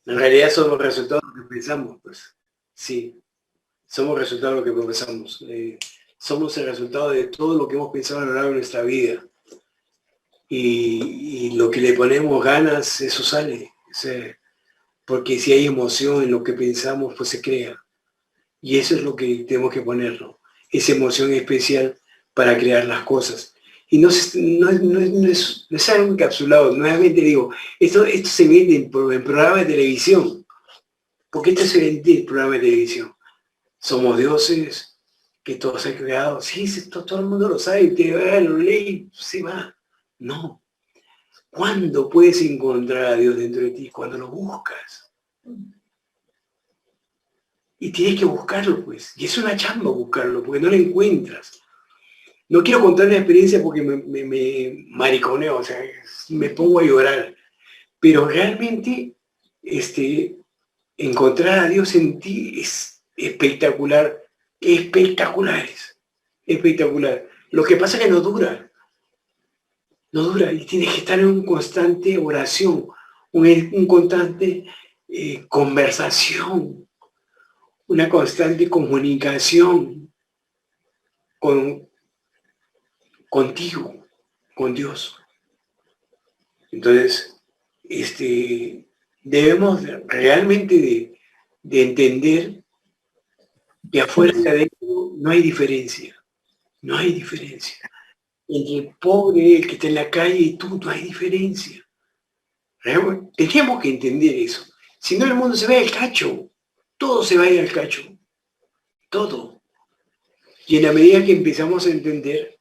En realidad somos resultado de lo que pensamos, pues. Sí, somos resultado de lo que pensamos. Somos el resultado de todo lo que hemos pensado a lo largo de nuestra vida. Y lo que le ponemos ganas, eso sale. Porque si hay emoción en lo que pensamos, pues se crea. Y eso es lo que tenemos que ponerlo. Esa emoción especial para crear las cosas. Y no es algo encapsulado. Nuevamente digo, esto se vende en programas de televisión. Porque esto se vende en programas de televisión. Somos dioses, que todo se ha creado. Sí, todo el mundo lo sabe, te va, lo lee, se va. No. ¿Cuándo puedes encontrar a Dios dentro de ti? Cuando lo buscas. Y tienes que buscarlo, pues. Y es una chamba buscarlo, porque no lo encuentras. No quiero contar la experiencia porque me mariconeo, o sea, me pongo a llorar. Pero realmente, encontrar a Dios en ti es espectacular. Espectacular. Lo que pasa es que no dura. No dura y tienes que estar en una constante oración, un constante conversación, una constante comunicación contigo, con Dios. Entonces, debemos realmente de entender que afuera y adentro no hay diferencia. No hay diferencia. Entre el pobre, el que está en la calle y tú, no hay diferencia. Tenemos que entender eso. Si no, el mundo se va al cacho. Todo se va al cacho. Todo. Y en la medida que empezamos a entender,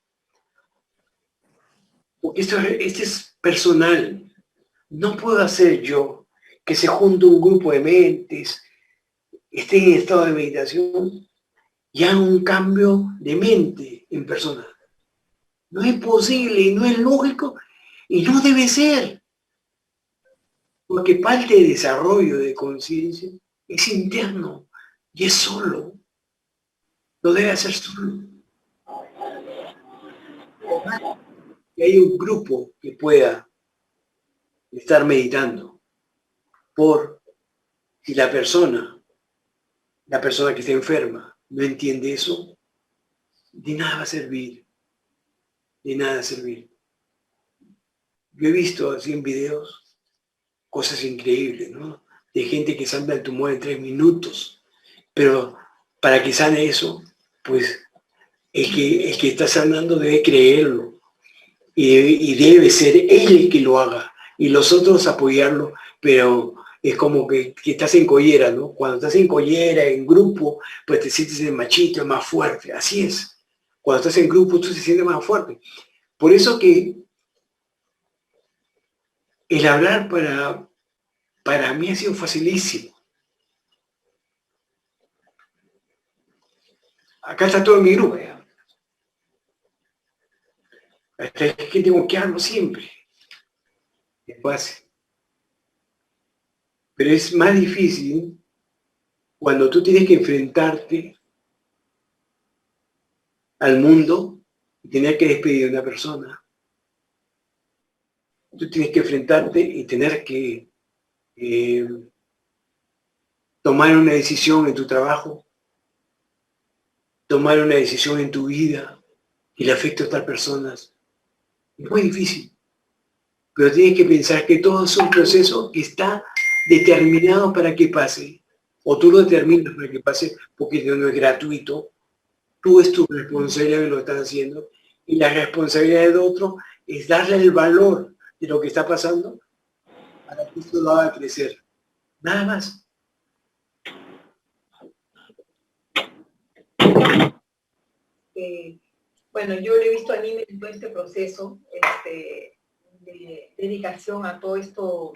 porque esto es personal, no puedo hacer yo que se junte un grupo de mentes, esté en estado de meditación y haga un cambio de mente en persona. No es posible, no es lógico y no debe ser. Porque parte de desarrollo de conciencia es interno y es solo. Lo debe hacer solo. Y hay un grupo que pueda estar meditando por si la persona que está enferma, no entiende eso, de nada va a servir. De nada va a servir. Yo he visto así en videos cosas increíbles, ¿no? De gente que sana el tumor en 3 minutos. Pero para que sane eso, pues el que está sanando debe creerlo. Y debe ser él el que lo haga. Y los otros apoyarlo, pero es como que estás en collera, ¿no? Cuando estás en collera, en grupo, pues te sientes el machito, más fuerte. Así es. Cuando estás en grupo, tú te sientes más fuerte. Por eso que el hablar para mí ha sido facilísimo. Acá está todo mi grupo. Es que tengo que hablar siempre. Después. Pero es más difícil cuando tú tienes que enfrentarte al mundo y tener que despedir a una persona. Tú tienes que enfrentarte y tener que tomar una decisión en tu trabajo, tomar una decisión en tu vida y le afecta a otras personas. Es muy difícil. Pero tienes que pensar que todo es un proceso que está determinado para que pase. O tú lo determinas para que pase porque no es gratuito. Tú es tu responsabilidad que lo estás haciendo. Y la responsabilidad del otro es darle el valor de lo que está pasando para que esto lo haga crecer. Nada más. Bueno, yo le he visto a Nime en todo este proceso de dedicación a todo esto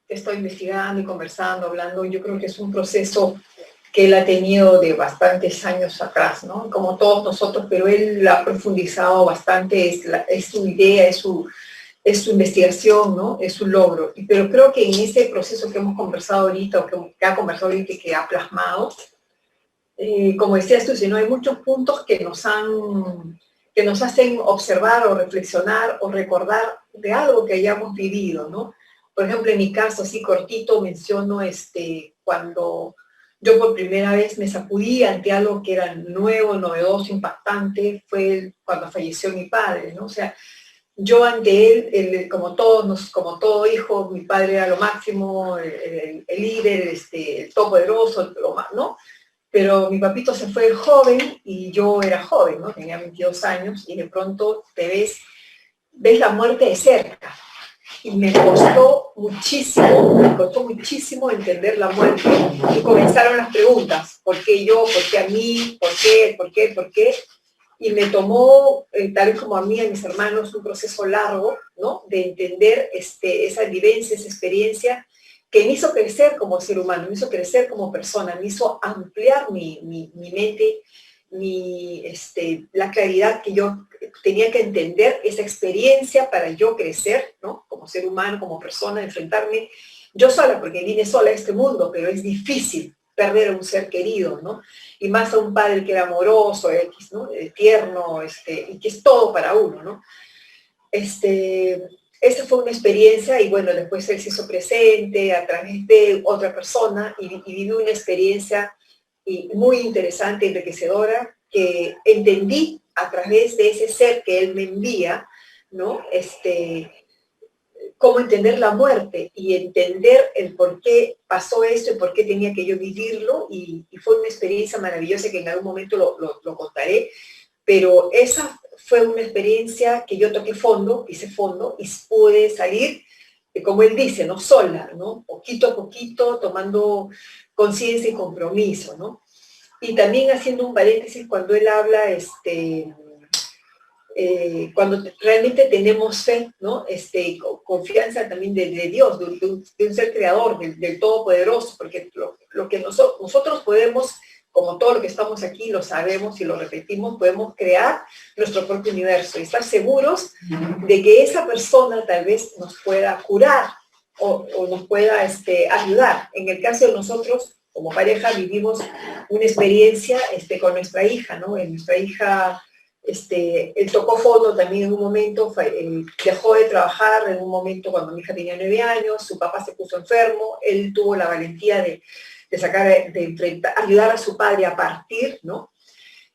que estoy investigando y conversando, hablando. Yo creo que es un proceso que él ha tenido de bastantes años atrás, ¿no? Como todos nosotros, pero él ha profundizado bastante, es su idea, es su investigación, ¿no? Es su logro. Pero creo que en ese proceso que hemos conversado ahorita, o que ha conversado ahorita y que ha plasmado, como decías tú, ¿no? Hay muchos puntos que nos hacen observar o reflexionar o recordar de algo que hayamos vivido, ¿no? Por ejemplo, en mi caso, así cortito, menciono cuando yo por primera vez me sacudí ante algo que era nuevo, novedoso, impactante, fue cuando falleció mi padre, ¿no? O sea, yo ante él, como todos, como todo hijo, mi padre era lo máximo, el líder, el todopoderoso, ¿no? Pero mi papito se fue joven y yo era joven, ¿no? Tenía 22 años y de pronto ves la muerte de cerca. Y me costó muchísimo entender la muerte. Y comenzaron las preguntas, ¿por qué yo? ¿Por qué a mí? ¿Por qué? ¿Por qué? ¿Por qué? Y me tomó, tal vez como a mí, a mis hermanos, un proceso largo, ¿no? De entender esa vivencia, esa experiencia, que me hizo crecer como ser humano, me hizo crecer como persona, me hizo ampliar mi mente, la claridad que yo tenía que entender esa experiencia para yo crecer, ¿no? Como ser humano, como persona, enfrentarme yo sola, porque vine sola a este mundo, pero es difícil perder a un ser querido, ¿no? Y más a un padre que era amoroso, X, ¿no? Tierno, y que es todo para uno, ¿no? Esa fue una experiencia y bueno, después él se hizo presente a través de otra persona y viví una experiencia muy interesante, enriquecedora, que entendí a través de ese ser que él me envía, ¿no? Cómo entender la muerte y entender el por qué pasó esto y por qué tenía que yo vivirlo y fue una experiencia maravillosa que en algún momento lo contaré, pero esa fue una experiencia que yo toqué fondo, hice fondo y pude salir, como él dice, no sola, ¿no? Poquito a poquito, tomando conciencia y compromiso, ¿no? Y también haciendo un paréntesis cuando él habla, cuando realmente tenemos fe, ¿no? Confianza también de Dios, de un ser creador, del Todopoderoso, porque lo que nosotros podemos, como todo lo que estamos aquí, lo sabemos y lo repetimos, podemos crear nuestro propio universo y estar seguros de que esa persona tal vez nos pueda curar o nos pueda ayudar. En el caso de nosotros, como pareja, vivimos una experiencia con nuestra hija, ¿no? Nuestra hija... él tocó fondo también en un momento, dejó de trabajar en un momento cuando mi hija tenía 9 años, su papá se puso enfermo, él tuvo la valentía de ayudar a su padre a partir, ¿no?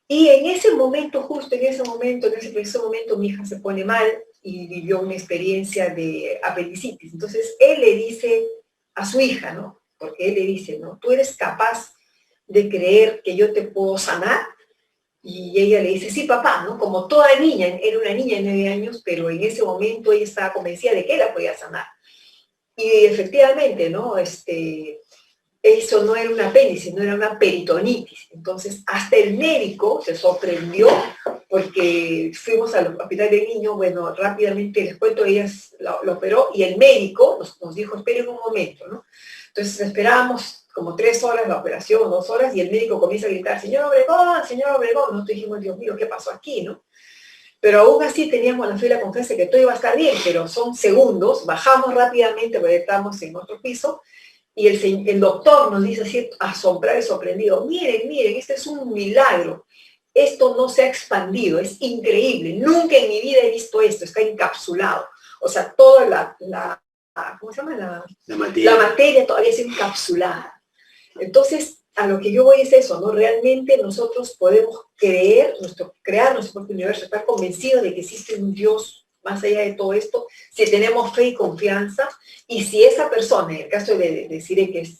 Y en ese momento, justo en ese preciso momento, mi hija se pone mal y vivió una experiencia de apendicitis. Entonces, él le dice a su hija, ¿no? Porque él le dice, ¿no? ¿Tú eres capaz de creer que yo te puedo sanar? Y ella le dice, sí, papá, ¿no? Como toda niña, era una niña de 9 años, pero en ese momento ella estaba convencida de que él la podía sanar. Y efectivamente, ¿no? Eso no era una apéndice, no era una peritonitis. Entonces, hasta el médico se sorprendió porque fuimos al hospital de niños, bueno, rápidamente les cuento, ella lo operó y el médico nos dijo, esperen un momento, ¿no? Entonces esperábamos como 3 horas la operación, 2 horas, y el médico comienza a gritar, señor Obregón, nosotros dijimos, Dios mío, ¿qué pasó aquí, no? Pero aún así teníamos la fe y la confianza de que todo iba a estar bien, pero son segundos, bajamos rápidamente porque estábamos en otro piso, y el doctor nos dice así, asombrado y sorprendido, miren, este es un milagro, esto no se ha expandido, es increíble, nunca en mi vida he visto esto, está encapsulado. O sea, toda ¿cómo se llama? La materia todavía es encapsulada. Entonces, a lo que yo voy es eso, ¿no? Realmente nosotros podemos crear nuestro propio universo, estar convencidos de que existe un Dios más allá de todo esto, si tenemos fe y confianza, y si esa persona, en el caso de decir que es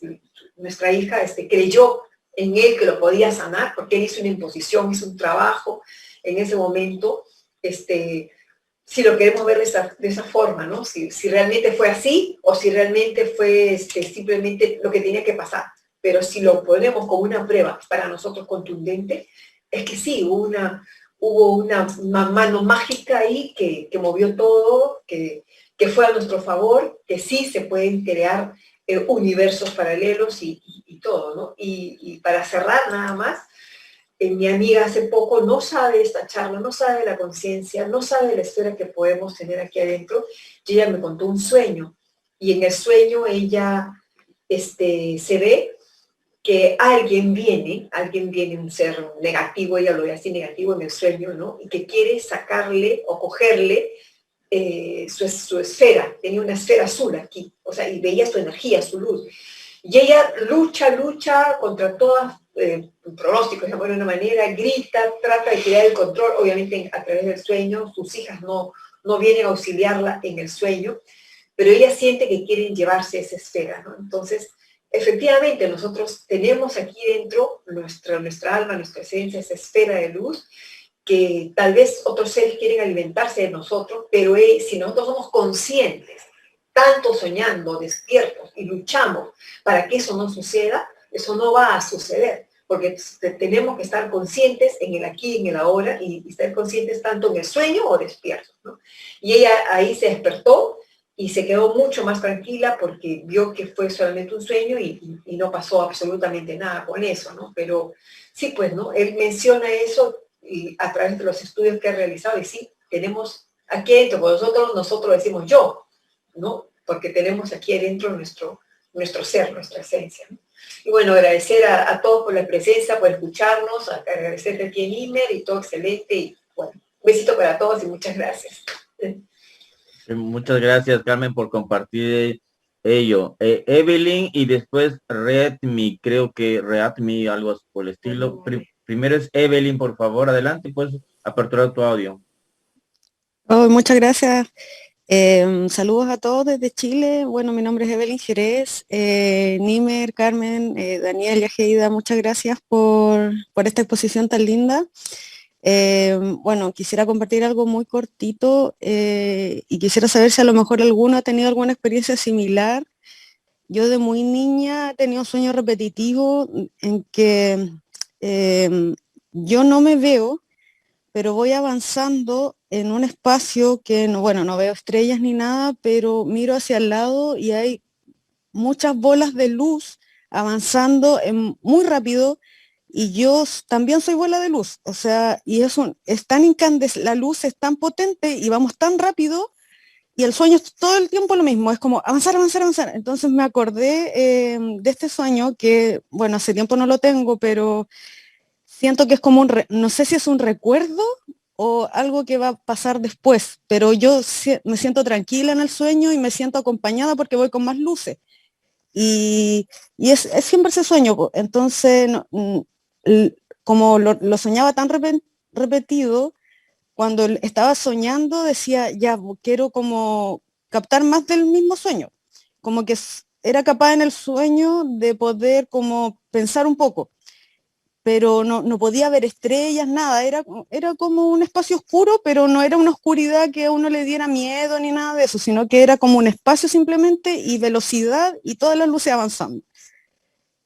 nuestra hija, creyó en él que lo podía sanar, porque él hizo una imposición, hizo un trabajo en ese momento, si lo queremos ver de esa forma, ¿no? Si realmente fue así, o si realmente fue simplemente lo que tenía que pasar. Pero si lo ponemos como una prueba para nosotros contundente, es que sí, hubo una mano mágica ahí que movió todo, que fue a nuestro favor, que sí se pueden crear universos paralelos y todo, ¿no? Y para cerrar nada más, mi amiga hace poco no sabe de esta charla, no sabe de la conciencia, no sabe de la historia que podemos tener aquí adentro, y ella me contó un sueño, y en el sueño ella se ve que alguien viene, un ser negativo, ella lo ve así negativo en el sueño, ¿no? Y que quiere sacarle o cogerle su esfera, tenía una esfera azul aquí, o sea, y veía su energía, su luz. Y ella lucha contra todos pronósticos, de alguna manera, grita, trata de crear el control, obviamente a través del sueño, sus hijas no vienen a auxiliarla en el sueño, pero ella siente que quieren llevarse esa esfera, ¿no? Entonces, efectivamente, nosotros tenemos aquí dentro nuestra alma, nuestra esencia, esa esfera de luz, que tal vez otros seres quieren alimentarse de nosotros, pero si nosotros somos conscientes, tanto soñando, despiertos y luchamos para que eso no suceda, eso no va a suceder, porque tenemos que estar conscientes en el aquí, en el ahora, y estar conscientes tanto en el sueño o despiertos, ¿no? Y ella ahí se despertó y se quedó mucho más tranquila porque vio que fue solamente un sueño y no pasó absolutamente nada con eso, ¿no? Pero sí, pues, ¿no? Él menciona eso y a través de los estudios que ha realizado, y sí, tenemos aquí adentro, pues nosotros decimos yo, ¿no? Porque tenemos aquí adentro nuestro ser, nuestra esencia, ¿no? Y bueno, agradecer a todos por la presencia, por escucharnos, agradecerte aquí en Imer y todo excelente, y bueno, un besito para todos y muchas gracias. Muchas gracias, Carmen, por compartir ello. Evelyn y después Redmi, creo que Redmi, algo por el estilo. Primero es Evelyn, por favor, adelante, pues aperturar tu audio. Oh, muchas gracias. Saludos a todos desde Chile. Bueno, mi nombre es Evelyn Jerez. Nimer, Carmen, Daniel y Ajeida, muchas gracias por esta exposición tan linda. Bueno, quisiera compartir algo muy cortito y quisiera saber si a lo mejor alguno ha tenido alguna experiencia similar. Yo de muy niña he tenido sueños repetitivos en que yo no me veo, pero voy avanzando en un espacio que, no, bueno, no veo estrellas ni nada, pero miro hacia el lado y hay muchas bolas de luz avanzando muy rápido, y yo también soy bola de luz, o sea, y es tan incandescente, la luz es tan potente y vamos tan rápido, y el sueño es todo el tiempo lo mismo, es como avanzar, avanzar, avanzar. Entonces me acordé de este sueño que, bueno, hace tiempo no lo tengo, pero siento que es como no sé si es un recuerdo o algo que va a pasar después, pero yo me siento tranquila en el sueño y me siento acompañada porque voy con más luces. Y es siempre ese sueño, po. Entonces, como lo soñaba tan repetido, cuando estaba soñando decía, ya, quiero como captar más del mismo sueño, como que era capaz en el sueño de poder como pensar un poco, pero no podía ver estrellas, nada, era como un espacio oscuro, pero no era una oscuridad que a uno le diera miedo ni nada de eso, sino que era como un espacio simplemente y velocidad y todas las luces avanzando.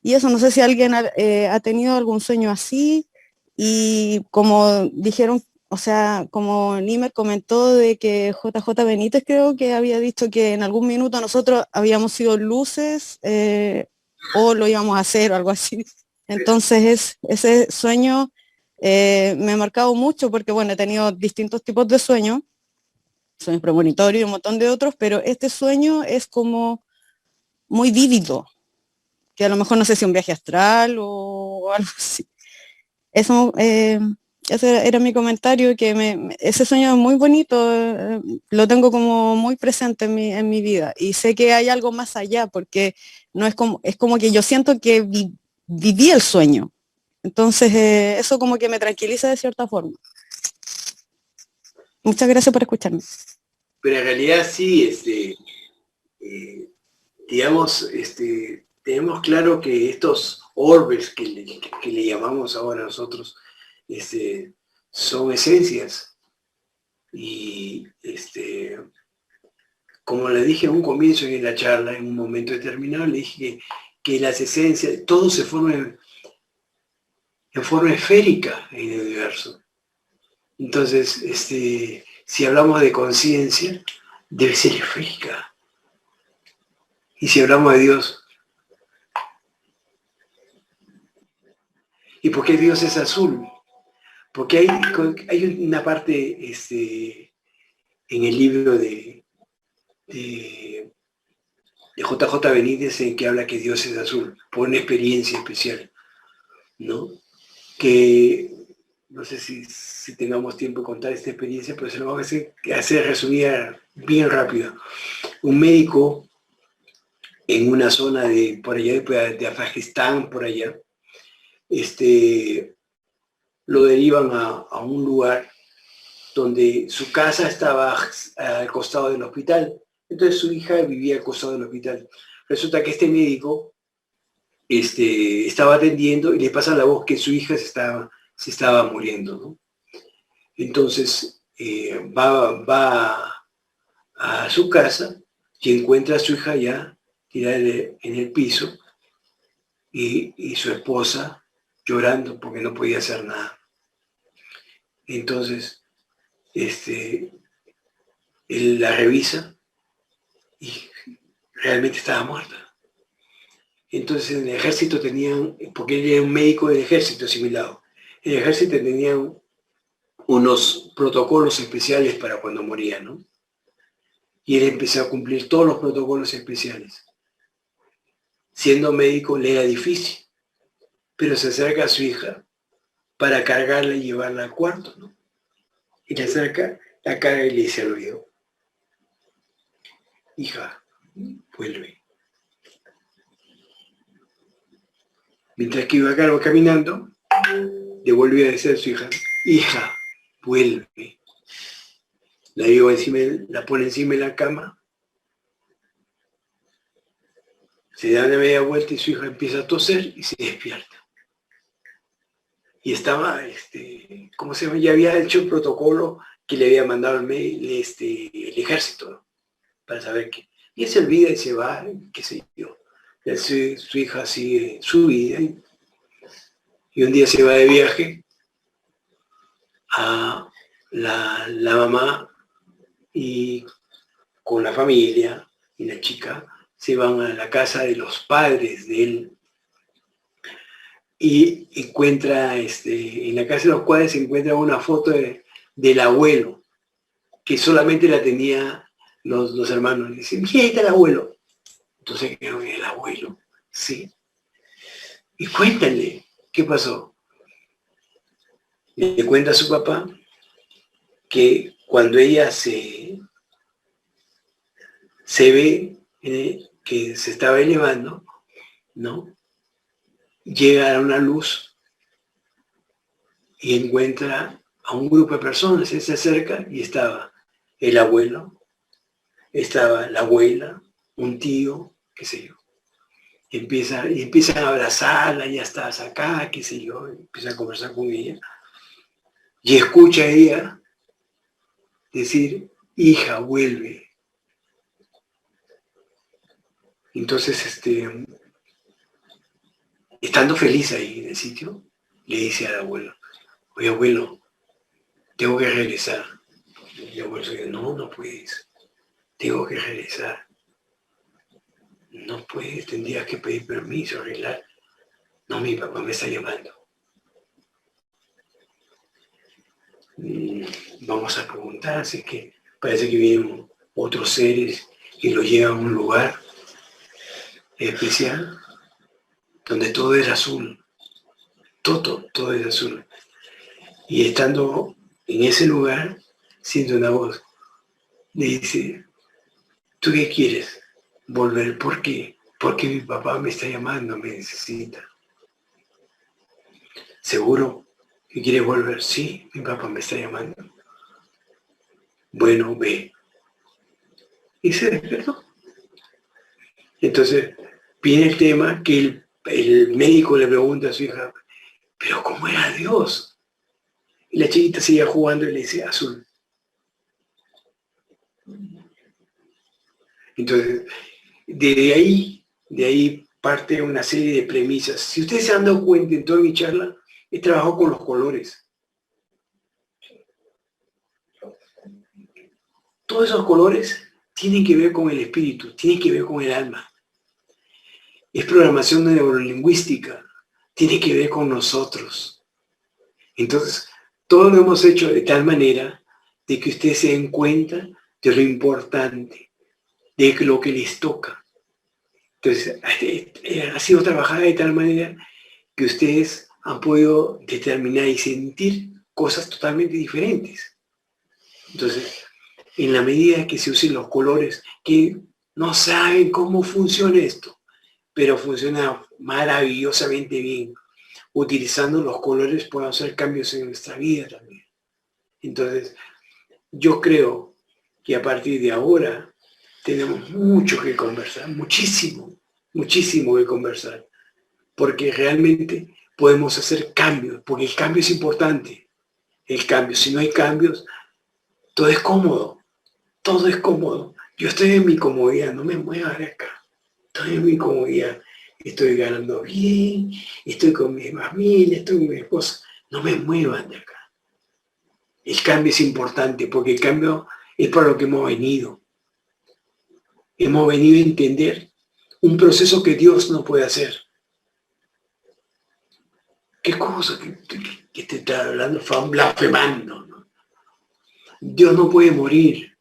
Y eso, no sé si alguien ha tenido algún sueño así, y como dijeron, o sea, como Nimer comentó de que JJ Benítez creo que había dicho que en algún minuto nosotros habíamos sido luces o lo íbamos a hacer o algo así. Entonces ese sueño me ha marcado mucho porque, bueno, he tenido distintos tipos de sueños premonitorios y un montón de otros, pero este sueño es como muy vívido, que a lo mejor no sé si un viaje astral o algo así. Eso, ese era mi comentario, que ese sueño es muy bonito, lo tengo como muy presente en mi vida, y sé que hay algo más allá, porque no es como que yo siento que viví el sueño. Entonces eso como que me tranquiliza de cierta forma. Muchas gracias por escucharme. Pero en realidad sí, digamos, tenemos claro que estos orbes que le llamamos ahora nosotros, son esencias. Y como le dije a un comienzo en la charla, en un momento determinado, le dije que las esencias, todo se forma en forma esférica en el universo. Entonces, si hablamos de conciencia, debe ser esférica. Y si hablamos de Dios, ¿y por qué Dios es azul? Porque hay una parte en el libro de JJ Benítez en que habla que Dios es azul, por una experiencia especial, ¿no? Que no sé si tengamos tiempo de contar esta experiencia, pero se lo vamos a hacer resumida bien rápido. Un médico en una zona de por allá, de Afganistán, por allá, lo derivan a un lugar donde su casa estaba al costado del hospital. Entonces su hija vivía al costado del hospital. Resulta que este médico estaba atendiendo y le pasa la voz que su hija se estaba muriendo, ¿no? Entonces va a su casa y encuentra a su hija ya tirada en el piso y su esposa llorando porque no podía hacer nada. Entonces, él la revisa y realmente estaba muerta. Entonces en el ejército tenían, porque él era un médico del ejército asimilado, en el ejército tenían unos protocolos especiales para cuando morían, ¿no? Y él empezó a cumplir todos los protocolos especiales. Siendo médico le era difícil, pero se acerca a su hija para cargarla y llevarla al cuarto, ¿no? Y le acerca, la carga y le dice al oído: hija, vuelve. Mientras que iba caminando, le volvió a decir a su hija: hija, vuelve. La lleva encima, la pone encima de la cama, se da una media vuelta y su hija empieza a toser y se despierta. Y estaba, ¿cómo se llama? Ya había hecho el protocolo que le había mandado el ejército, ¿no? Para saber qué. Y él se olvida y se va, qué sé yo. Su hija sigue su vida y un día se va de viaje a la mamá y con la familia y la chica se van a la casa de los padres de él y encuentra, en la casa de los padres se encuentra una foto del abuelo que solamente la tenía los hermanos. Le dicen: ¿quién está el abuelo? Entonces creo que el abuelo, sí. Y cuéntale, ¿qué pasó? Le cuenta a su papá que cuando ella se ve que se estaba elevando, ¿no? Llega a una luz y encuentra a un grupo de personas. Él se acerca y estaba el abuelo, estaba la abuela, un tío, qué sé yo. Empiezan a abrazarla: ya estás acá, qué sé yo. Empieza a conversar con ella. Y escucha a ella decir: hija, vuelve. Entonces, estando feliz ahí en el sitio, le dice al abuelo: oye, abuelo, tengo que regresar. Y el abuelo dice: no puedes. Tengo que regresar. No puedes, tendrías que pedir permiso, arreglar. No, mi papá me está llamando. Vamos a preguntar, así que parece que vienen otros seres y lo llevan a un lugar especial donde todo es azul. Todo es azul. Y estando en ese lugar, siente una voz. Le dice: ¿tú qué quieres? Volver. ¿Por qué? Porque mi papá me está llamando, me necesita. ¿Seguro que quieres volver? Sí, mi papá me está llamando. Bueno, ve. Y se despertó. Entonces viene el tema que el médico le pregunta a su hija: ¿pero cómo era Dios? Y la chiquita sigue jugando y le dice: azul. Entonces, de ahí parte una serie de premisas. Si ustedes se han dado cuenta en toda mi charla, he trabajado con los colores. Todos esos colores tienen que ver con el espíritu, tienen que ver con el alma. Es programación neurolingüística, tiene que ver con nosotros. Entonces, todo lo hemos hecho de tal manera de que ustedes se den cuenta de lo importante, de lo que les toca. Entonces, ha sido trabajada de tal manera que ustedes han podido determinar y sentir cosas totalmente diferentes. Entonces, en la medida que se usen los colores, que no saben cómo funciona esto, pero funciona maravillosamente bien. Utilizando los colores puedo hacer cambios en nuestra vida también. Entonces, yo creo que a partir de ahora tenemos mucho que conversar, muchísimo, muchísimo que conversar, porque realmente podemos hacer cambios, porque el cambio es importante. El cambio, si no hay cambios, todo es cómodo, todo es cómodo. Yo estoy en mi comodidad, no me muevas de acá. Estoy en mi comodidad, estoy ganando bien, estoy con mi familia, estoy con mi esposa. No me muevan de acá. El cambio es importante porque el cambio es para lo que hemos venido. Hemos venido a entender un proceso que Dios no puede hacer. ¿Qué cosa que te está hablando? Blasfemando, ¿no? Dios no puede morir.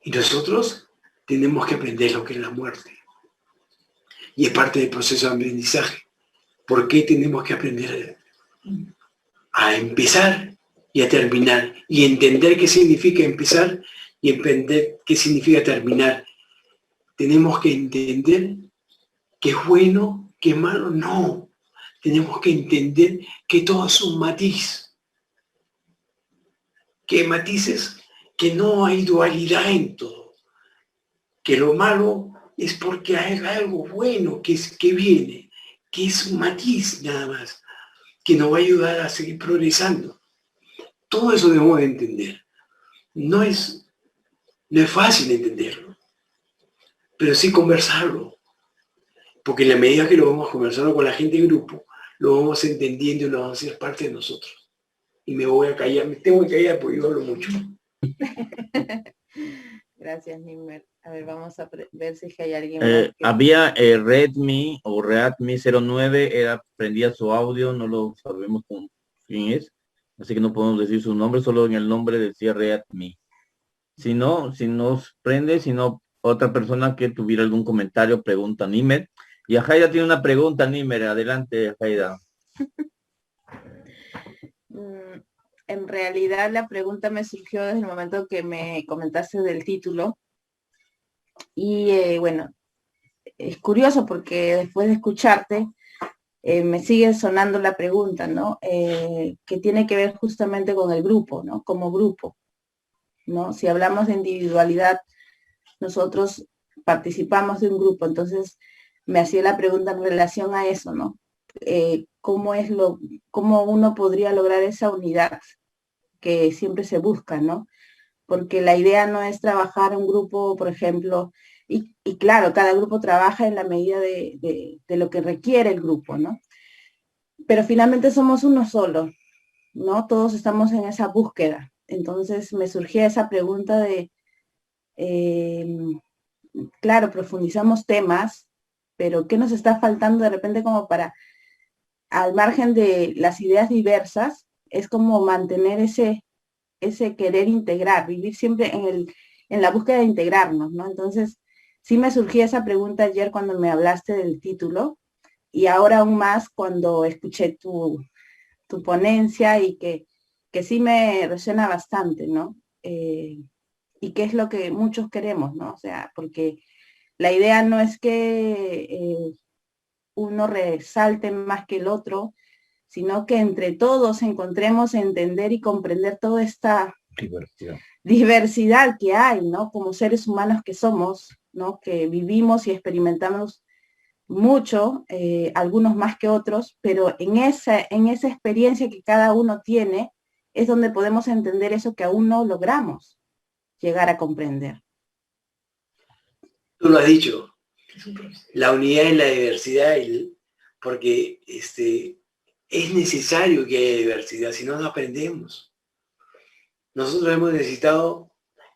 Y nosotros tenemos que aprender lo que es la muerte. Y es parte del proceso de aprendizaje. ¿Por qué tenemos que aprender a empezar y a terminar? Y entender qué significa empezar y entender qué significa terminar. Tenemos que entender que es bueno, que es malo. No. Tenemos que entender que todo es un matiz. Que hay matices, que no hay dualidad en todo. Que lo malo es porque hay algo bueno que viene, que es un matiz nada más, que nos va a ayudar a seguir progresando. Todo eso debemos de entender. No es fácil entenderlo, pero sí conversarlo. Porque en la medida que lo vamos conversando con la gente del grupo, lo vamos entendiendo y lo vamos a hacer parte de nosotros. Y me voy a callar, me tengo que callar porque yo hablo mucho. Gracias, Nimer. A ver, vamos a ver si hay alguien más. Había Redmi o Redmi 09, prendía su audio, no lo sabemos quién es, así que no podemos decir su nombre, solo en el nombre decía Redmi. Si no, si nos prende, si no, otra persona que tuviera algún comentario, pregunta, Nimer. Y Ajaida tiene una pregunta, Nimer, adelante, Ajaida. En realidad la pregunta me surgió desde el momento que me comentaste del título. Y bueno, es curioso porque después de escucharte, me sigue sonando la pregunta, ¿no? Que tiene que ver justamente con el grupo, ¿no? Como grupo, ¿no? Si hablamos de individualidad, nosotros participamos de un grupo, entonces me hacía la pregunta en relación a eso, ¿no? ¿Cómo uno podría lograr esa unidad que siempre se busca, ¿no? Porque la idea no es trabajar un grupo, por ejemplo, y claro, cada grupo trabaja en la medida de lo que requiere el grupo, ¿no? Pero finalmente somos uno solo, ¿no? Todos estamos en esa búsqueda. Entonces me surgía esa pregunta de, claro, profundizamos temas, pero ¿qué nos está faltando de repente como para, al margen de las ideas diversas, es como mantener ese querer integrar, vivir siempre en la búsqueda de integrarnos, ¿no? Entonces, sí me surgía esa pregunta ayer cuando me hablaste del título y ahora aún más cuando escuché tu ponencia y que sí me resuena bastante, ¿no? Y que es lo que muchos queremos, ¿no? O sea, porque la idea no es que uno resalte más que el otro, sino que entre todos encontremos entender y comprender toda esta diversidad que hay, ¿no? Como seres humanos que somos, ¿no? Que vivimos y experimentamos mucho, algunos más que otros, pero en esa experiencia que cada uno tiene es donde podemos entender eso que aún no logramos llegar a comprender. Tú lo has dicho, la unidad en la diversidad, porque es necesario que haya diversidad, si no, no aprendemos. Nosotros hemos necesitado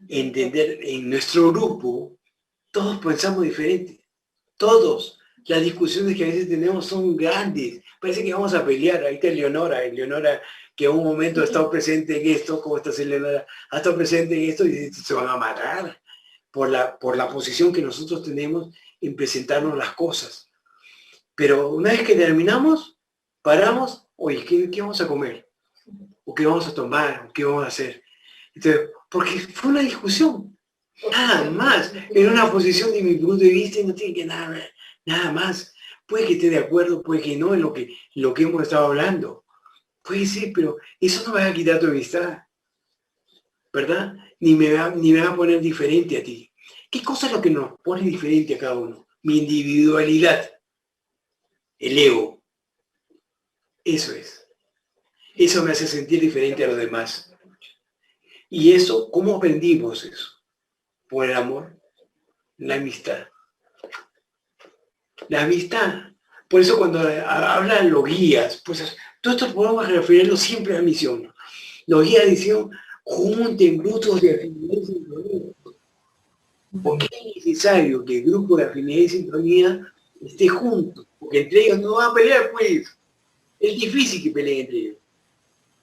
entender en nuestro grupo, todos pensamos diferente, todos. Las discusiones que a veces tenemos son grandes, parece que vamos a pelear. Ahí está Eleonora que en un momento ha estado presente en esto, ¿cómo estás, Eleonora? Ha estado presente en esto y se van a matar por la posición que nosotros tenemos en presentarnos las cosas. Pero una vez que terminamos, paramos, oye, ¿qué vamos a comer? ¿O qué vamos a tomar? ¿O qué vamos a hacer? Entonces, porque fue una discusión, nada más, en una posición de mi punto de vista y no tiene que nada más. Puede que esté de acuerdo, puede que no en lo que hemos estado hablando. Puede ser, pero eso no me va a quitar tu amistad, ¿verdad? Ni me va a poner diferente a ti. ¿Qué cosa es lo que nos pone diferente a cada uno? Mi individualidad, el ego. Eso es. Eso me hace sentir diferente a los demás. Y eso, ¿cómo aprendimos eso? Por el amor, la amistad. La amistad. Por eso cuando hablan los guías, pues todo esto podemos referirlo siempre a la misión. Los guías dicen, junten grupos de afinidad y sintonía. ¿Por qué es necesario que el grupo de afinidad y sintonía esté junto? Porque entre ellos no van a pelear, pues. Es difícil que peleen entre ellos.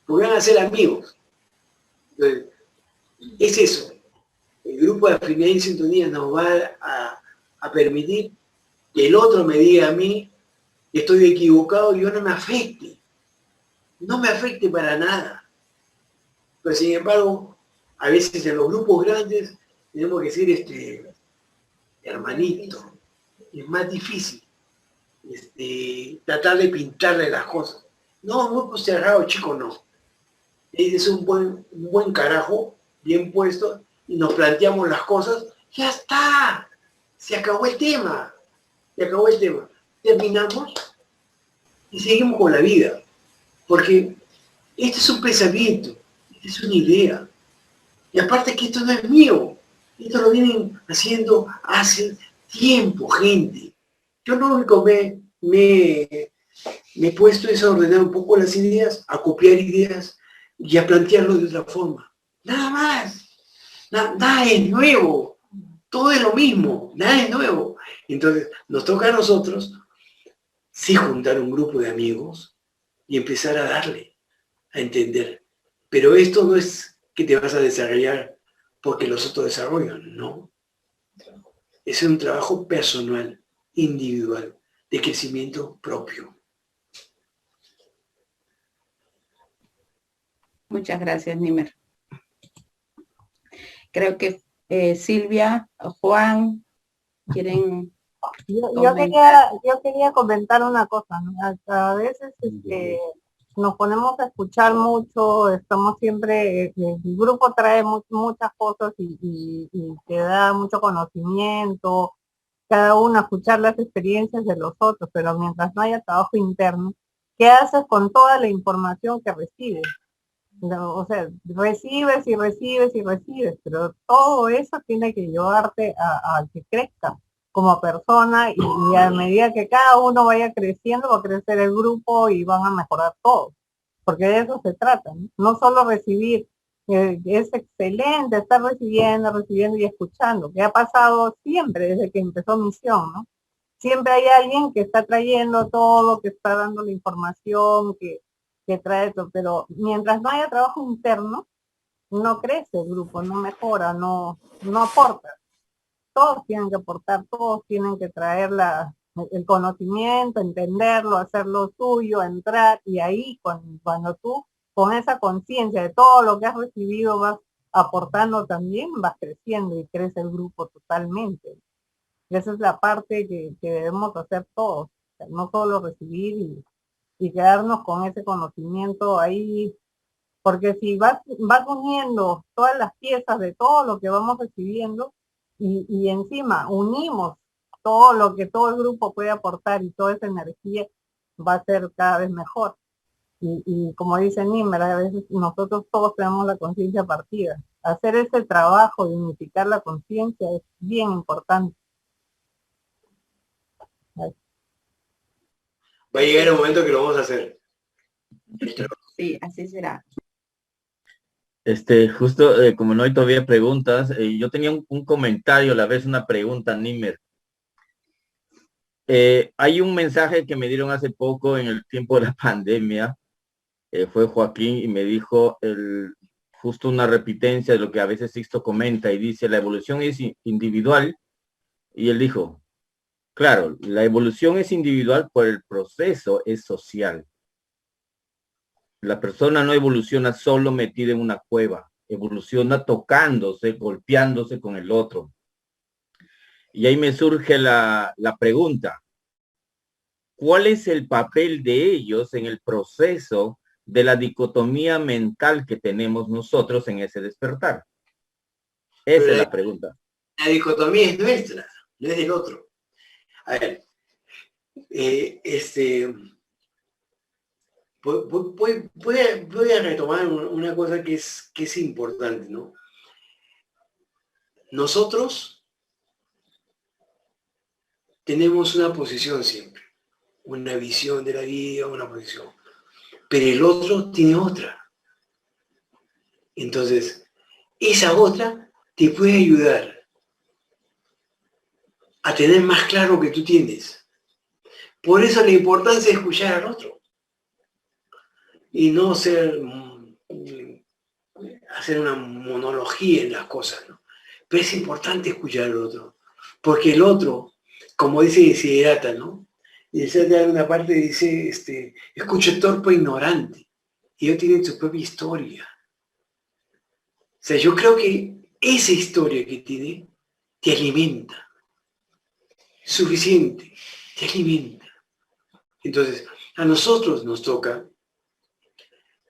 Porque van a ser amigos. Entonces, es eso. El grupo de afinidad y sintonía nos va a permitir que el otro me diga a mí que estoy equivocado y yo no me afecte. No me afecte para nada. Pero sin embargo, a veces en los grupos grandes tenemos que ser hermanito. Es más difícil tratar de pintarle las cosas. No, grupo cerrado, chico, no. Es un buen carajo, bien puesto, y nos planteamos las cosas, ya está. Se acabó el tema. Se acabó el tema. Terminamos y seguimos con la vida. Porque este es un pensamiento, esta es una idea. Y aparte que esto no es mío. Esto lo vienen haciendo hace tiempo, gente. Yo no me he puesto a ordenar un poco las ideas, a copiar ideas y a plantearlo de otra forma. Nada más. Nada es nuevo. Todo es lo mismo. Nada es nuevo. Entonces, nos toca a nosotros sí juntar un grupo de amigos y empezar a darle, a entender. Pero esto no es que te vas a desarrollar porque los otros desarrollan, no. Es un trabajo personal, individual, de crecimiento propio. Muchas gracias, Nimer. Creo que Silvia, Juan, quieren... Yo quería comentar una cosa, ¿no? A veces nos ponemos a escuchar mucho, estamos siempre, el grupo trae muchas cosas y te da mucho conocimiento, cada uno a escuchar las experiencias de los otros, pero mientras no haya trabajo interno, ¿qué haces con toda la información que recibes? O sea, recibes y recibes y recibes, pero todo eso tiene que llevarte a que crezca como persona y a medida que cada uno vaya creciendo, va a crecer el grupo y van a mejorar todos, porque de eso se trata, ¿no? No solo recibir, es excelente estar recibiendo y escuchando, que ha pasado siempre desde que empezó Misión, ¿no? Siempre hay alguien que está trayendo todo, que está dando la información, que trae todo, pero mientras no haya trabajo interno, no crece el grupo, no mejora, no aporta. Todos tienen que aportar, todos tienen que traer el conocimiento, entenderlo, hacerlo suyo, entrar, y ahí cuando tú con esa conciencia de todo lo que has recibido vas aportando también, vas creciendo y crece el grupo totalmente. Y esa es la parte que debemos hacer todos, o sea, no solo recibir y quedarnos con ese conocimiento ahí, porque si vas uniendo todas las piezas de todo lo que vamos recibiendo y encima unimos todo lo que todo el grupo puede aportar y toda esa energía, va a ser cada vez mejor. Y como dice Nimer, a veces nosotros todos tenemos la conciencia partida. Hacer ese trabajo de unificar la conciencia es bien importante. Va a llegar el momento que lo vamos a hacer. Sí, así será. Justo como no hay todavía preguntas, yo tenía un comentario, a la vez una pregunta, Nimer. Hay un mensaje que me dieron hace poco en el tiempo de la pandemia, fue Joaquín y me dijo justo una repitencia de lo que a veces Sixto comenta y dice, la evolución es individual, y él dijo, Claro, la evolución es individual, pero el proceso es social. La persona no evoluciona solo metida en una cueva, evoluciona tocándose, golpeándose con el otro. Y ahí me surge la pregunta, ¿cuál es el papel de ellos en el proceso de la dicotomía mental que tenemos nosotros en ese despertar? Esa es la pregunta. La dicotomía es nuestra, no es del otro. A ver, voy a retomar una cosa que es importante, ¿no? Nosotros tenemos una posición siempre, una visión de la vida, una posición, pero el otro tiene otra. Entonces, esa otra te puede ayudar a tener más claro que tú tienes. Por eso la importancia de escuchar al otro y no hacer una monología en las cosas, ¿no? Pero es importante escuchar al otro, porque el otro, como dice Desiderata, ¿no? Y en una parte dice, escucha torpe e ignorante, y ellos tienen su propia historia. O sea, yo creo que esa historia que tiene te alimenta, suficiente, te alimenta. Entonces, a nosotros nos toca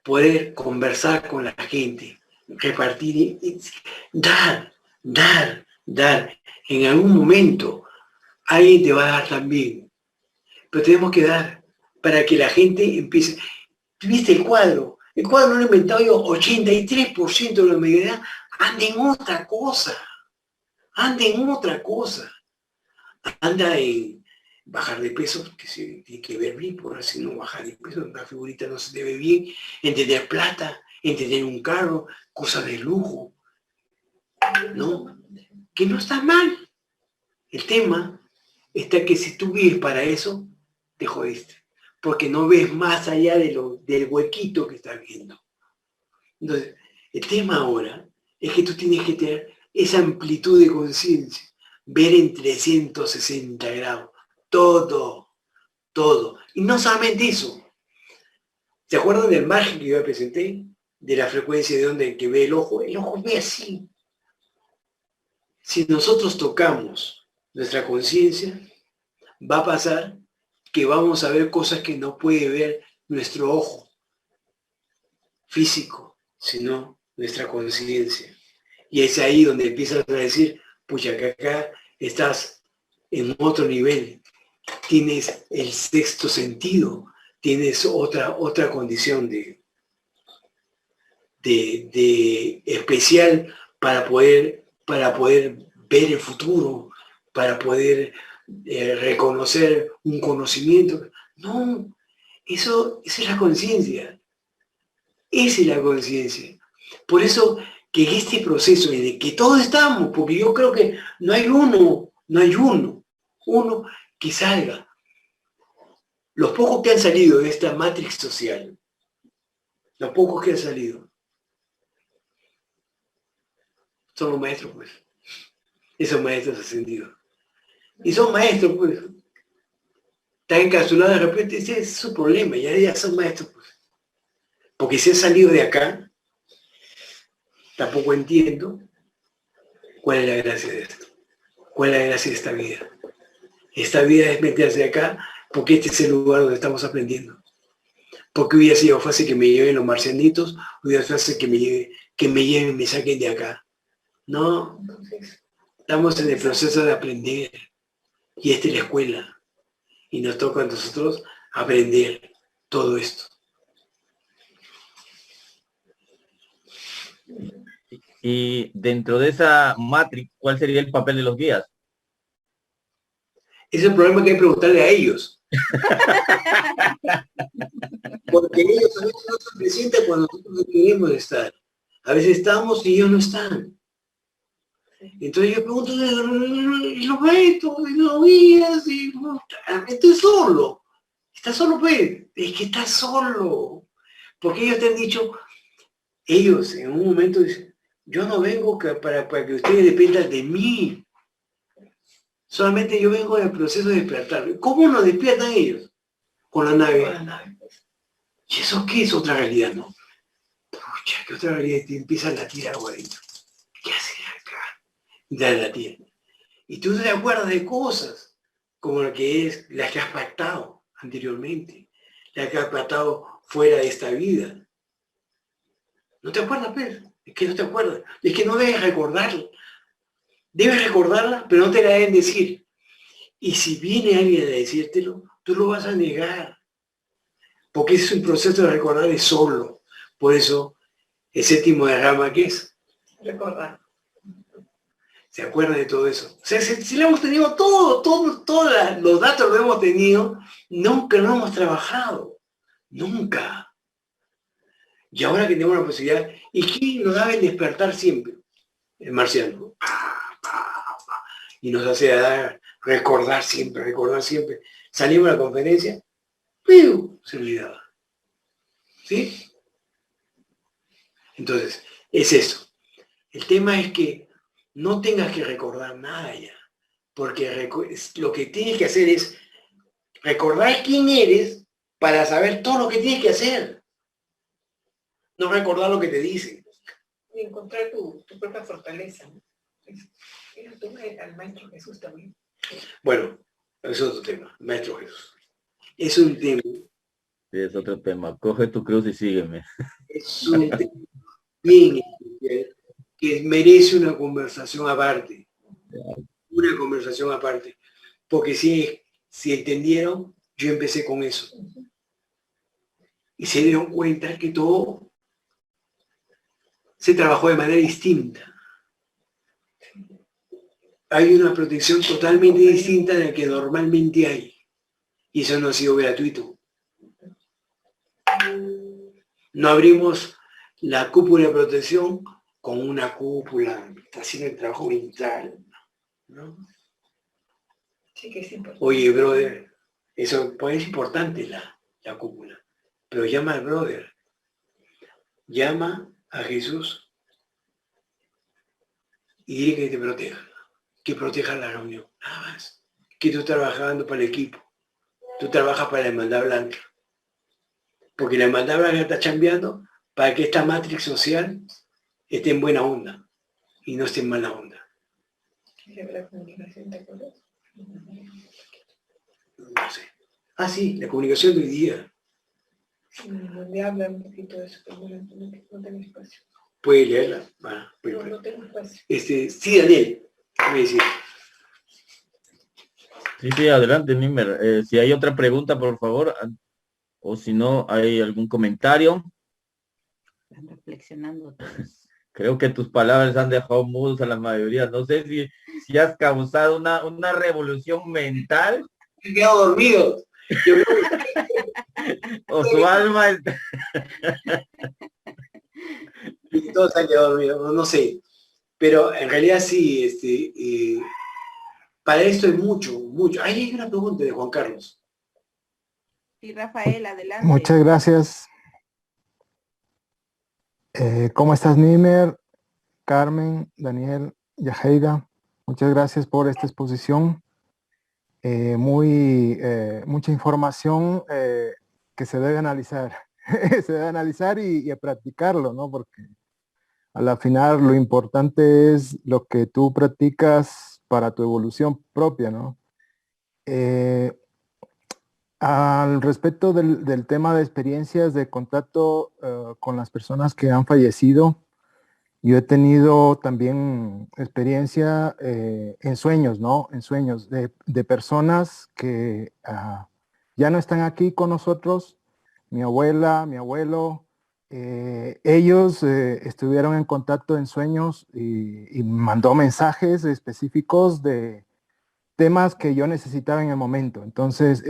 poder conversar con la gente, repartir, dar. En algún momento alguien te va a dar también, pero tenemos que dar para que la gente empiece. ¿Viste el cuadro? El cuadro lo he inventado yo, 83% de la humanidad anda en otra cosa, anda en bajar de peso, que se tiene que ver bien, por así no bajar de peso, una figurita no se debe bien, en tener plata, en tener un carro, cosas de lujo, ¿no? Que no está mal. El tema está que si tú vives para eso, te jodiste, porque no ves más allá del huequito que estás viendo. Entonces, el tema ahora es que tú tienes que tener esa amplitud de conciencia, ver en 360 grados, todo. Y no solamente eso. ¿Se acuerdan del margen que yo presenté? De la frecuencia de onda en que ve el ojo ve así. Si nosotros tocamos nuestra conciencia, va a pasar que vamos a ver cosas que no puede ver nuestro ojo físico, sino nuestra conciencia. Y es ahí donde empiezas a decir, pucha, que acá estás en otro nivel, tienes el sexto sentido, tienes otra condición de especial para poder ver el futuro, para poder reconocer un conocimiento. No, esa es la conciencia. Esa es la conciencia. Por eso que en este proceso en el que todos estamos, porque yo creo que no hay uno que salga. Los pocos que han salido de esta matrix social, los pocos que han salido, son los maestros, pues. Esos maestros ascendidos. Y son maestros, pues. Están encapsulados de repente, ese es su problema, ya son maestros, pues. Porque si han salido de acá, tampoco entiendo cuál es la gracia de esto. ¿Cuál es la gracia de esta vida? Esta vida es meterse acá porque este es el lugar donde estamos aprendiendo. Porque hubiera sido fácil que me lleven los marcianitos, hubiera sido fácil que me lleven y me saquen de acá. No, estamos en el proceso de aprender. Y esta es la escuela. Y nos toca a nosotros aprender todo esto. Y dentro de esa matrix, ¿cuál sería el papel de los guías? Ese es el problema que hay que preguntarle a ellos. Porque ellos a veces no se presentan cuando nosotros no queremos estar. A veces estamos y ellos no están. Entonces yo pregunto, ¿y los maestros? ¿Y los guías? Estoy solo. ¿Estás solo, pues? Es que estás solo. Porque ellos te han dicho, ellos en un momento dicen, yo no vengo para que ustedes dependan de mí. Solamente yo vengo del proceso de despertar. ¿Cómo nos despiertan ellos? Con la nave. Con la nave, pues. ¿Y eso qué es otra realidad, no? Pucha, ¿qué otra realidad? Y te empieza a latir algo adentro. ¿Qué haces acá? Y te latir. Y tú te acuerdas de cosas como las que has pactado anteriormente, las que has pactado fuera de esta vida. ¿No te acuerdas, Pedro? Es que no te acuerdas. Es que no debes recordarla. Debes recordarla, pero no te la deben decir. Y si viene alguien a decírtelo, tú lo vas a negar. Porque ese es un proceso de recordar es solo. Por eso, el séptimo derrama, ¿qué es? Recordar. ¿Se acuerdan de todo eso? O sea, si lo hemos tenido todos los datos lo hemos tenido, nunca lo hemos trabajado. Nunca. Y ahora que tenemos la posibilidad, ¿y quién nos da el despertar siempre? El marciano. Y nos hace recordar siempre, recordar siempre. Salimos a la conferencia, ¡piu! Se olvidaba. ¿Sí? Entonces, es eso. El tema es que no tengas que recordar nada ya, porque lo que tienes que hacer es recordar quién eres para saber todo lo que tienes que hacer. No recordar lo que te dicen. Y encontrar tu propia fortaleza, ¿no? Es tú al Maestro Jesús también. Bueno, es otro tema, Maestro Jesús. Es un tema. Sí, es otro tema. Coge tu cruz y sígueme. Es un tema bien especial que merece una conversación aparte. Una conversación aparte. Porque si entendieron, yo empecé con eso. Y se dieron cuenta que todo se trabajó de manera distinta. Hay una protección totalmente distinta de la que normalmente hay. Y eso no ha sido gratuito. No abrimos la cúpula de protección con una cúpula, está haciendo el trabajo mental, ¿no? Sí que es importante. Oye, brother, eso pues, es importante la cúpula, pero llama al brother, llama a Jesús y dile que te proteja, que proteja la reunión, nada más. Que tú estás trabajando para el equipo, tú trabajas para la hermandad blanca, porque la hermandad blanca está chambeando para que esta matrix social esté en buena onda y no esté en mala onda. La comunicación, ¿te acuerdas? No sé. Ah, sí, la comunicación de hoy día. Donde habla un poquito de eso, pero no tengo espacio. Puede leerla. No tengo espacio. Sí, Daniel, ¿qué me decís? Sí, adelante, Nimer. Si hay otra pregunta, por favor, o si no, hay algún comentario. Están reflexionando todos. Creo que tus palabras han dejado mudos a la mayoría. No sé si has causado una revolución mental. He quedado dormido. O su alma está... Todos han quedado dormidos, no sé. Pero en realidad sí, para esto es mucho. Ahí hay una pregunta de Juan Carlos. Sí, Rafael, adelante. Muchas gracias. ¿Cómo estás, Nimer, Carmen, Daniel, Yajeida? Muchas gracias por esta exposición. Mucha información que se debe analizar. Se debe analizar y practicarlo, ¿no? Porque a la final lo importante es lo que tú practicas para tu evolución propia, ¿no? Al respecto del tema de experiencias de contacto con las personas que han fallecido, yo he tenido también experiencia en sueños, ¿no? En sueños de personas que ya no están aquí con nosotros, mi abuela, mi abuelo, ellos estuvieron en contacto en sueños y mandó mensajes específicos de temas que yo necesitaba en el momento. Entonces,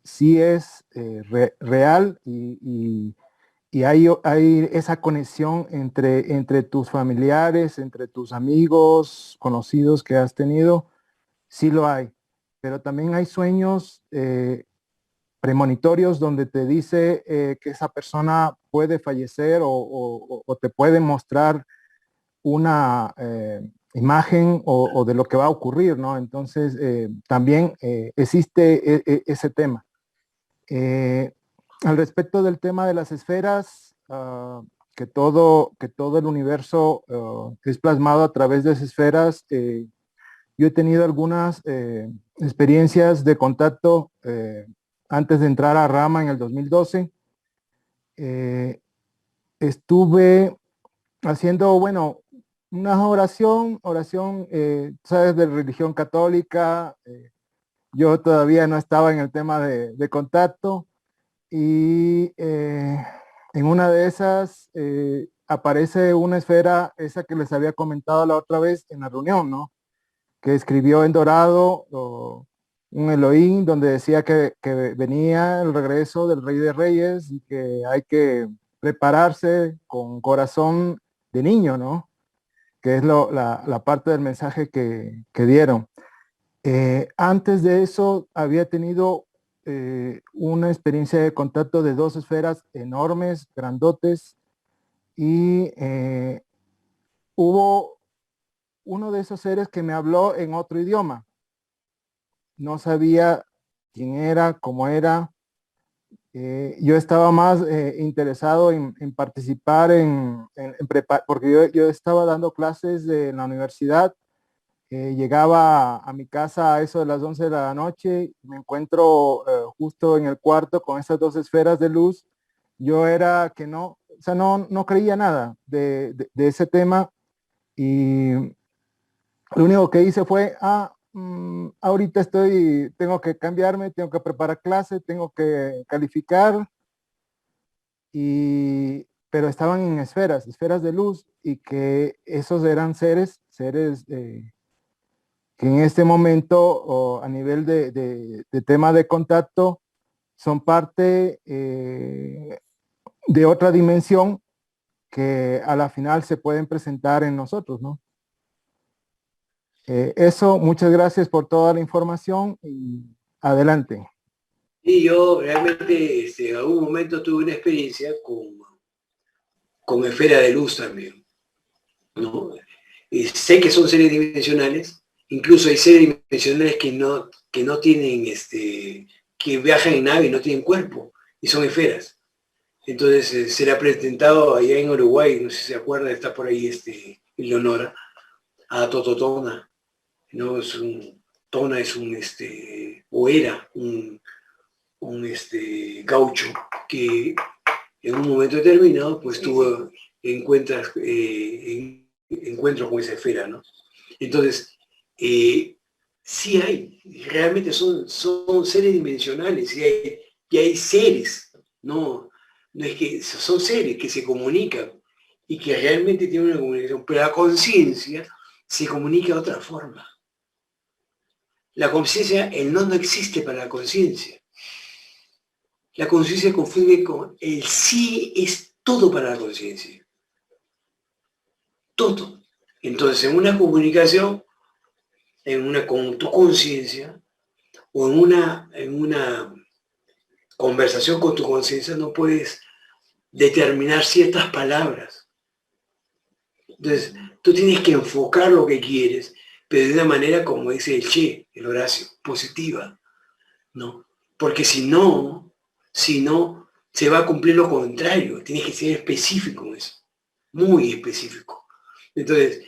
sí es real y hay esa conexión entre tus familiares, entre tus amigos, conocidos que has tenido, sí lo hay. Pero también hay sueños premonitorios donde te dice que esa persona puede fallecer o te puede mostrar imagen o de lo que va a ocurrir, ¿no? Entonces, también existe ese tema. Al respecto del tema de las esferas, que todo el universo es plasmado a través de esas esferas, yo he tenido algunas experiencias de contacto antes de entrar a Rama en el 2012. Estuve haciendo, bueno, una oración, sabes, de religión católica. Yo todavía no estaba en el tema de contacto y en una de esas aparece una esfera, esa que les había comentado la otra vez en la reunión, ¿no? Que escribió en dorado un Elohim donde decía que venía el regreso del Rey de Reyes y que hay que prepararse con corazón de niño, ¿no? Que es la parte del mensaje que dieron. Antes de eso había tenido una experiencia de contacto de dos esferas enormes, grandotes, y hubo uno de esos seres que me habló en otro idioma. No sabía quién era, cómo era. Yo estaba más interesado en participar porque yo estaba dando clases en la universidad. Llegaba a mi casa a eso de las 11 de la noche, me encuentro justo en el cuarto con esas dos esferas de luz. Yo era que no, o sea, no creía nada de ese tema, y lo único que hice fue, ahorita tengo que cambiarme, tengo que preparar clase, tengo que calificar, pero estaban en esferas de luz, y que esos eran seres que en este momento, o a nivel de tema de contacto, son parte de otra dimensión que a la final se pueden presentar en nosotros, ¿no? Eso, muchas gracias por toda la información y adelante. Y yo realmente en algún momento tuve una experiencia con esfera de luz también, ¿no? Y sé que son seres dimensionales, incluso hay seres dimensionales que no tienen, que viajan en nave y no tienen cuerpo, y son esferas. Entonces se le ha presentado allá en Uruguay, no sé si se acuerda, está por ahí Leonora, a Tototona, ¿no? Tona es o era un gaucho que en un momento determinado pues tuvo encuentros con esa esfera, ¿no? Entonces, sí hay, realmente son seres dimensionales, y hay seres, no es que son seres que se comunican y que realmente tienen una comunicación, pero la conciencia se comunica de otra forma. La conciencia, el no existe para la conciencia. La conciencia confunde con el sí, es todo para la conciencia. Todo. Entonces, en una comunicación, con tu conciencia, o en una conversación con tu conciencia, no puedes determinar ciertas palabras. Entonces, tú tienes que enfocar lo que quieres, pero de una manera, como dice el Horacio, positiva, ¿no? Porque si no, se va a cumplir lo contrario. Tienes que ser específico en eso, muy específico. Entonces,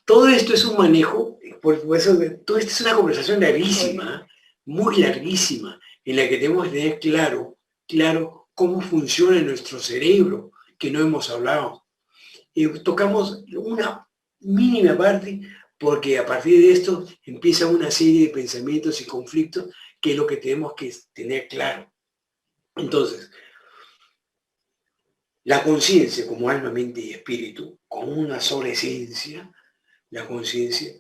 todo esto es un manejo, por eso, todo esto es una conversación larguísima, muy larguísima, en la que tenemos que tener claro cómo funciona nuestro cerebro, que no hemos hablado. Tocamos una mínima parte, porque a partir de esto empieza una serie de pensamientos y conflictos, que es lo que tenemos que tener claro. Entonces, la conciencia como alma, mente y espíritu, como una sola esencia, la conciencia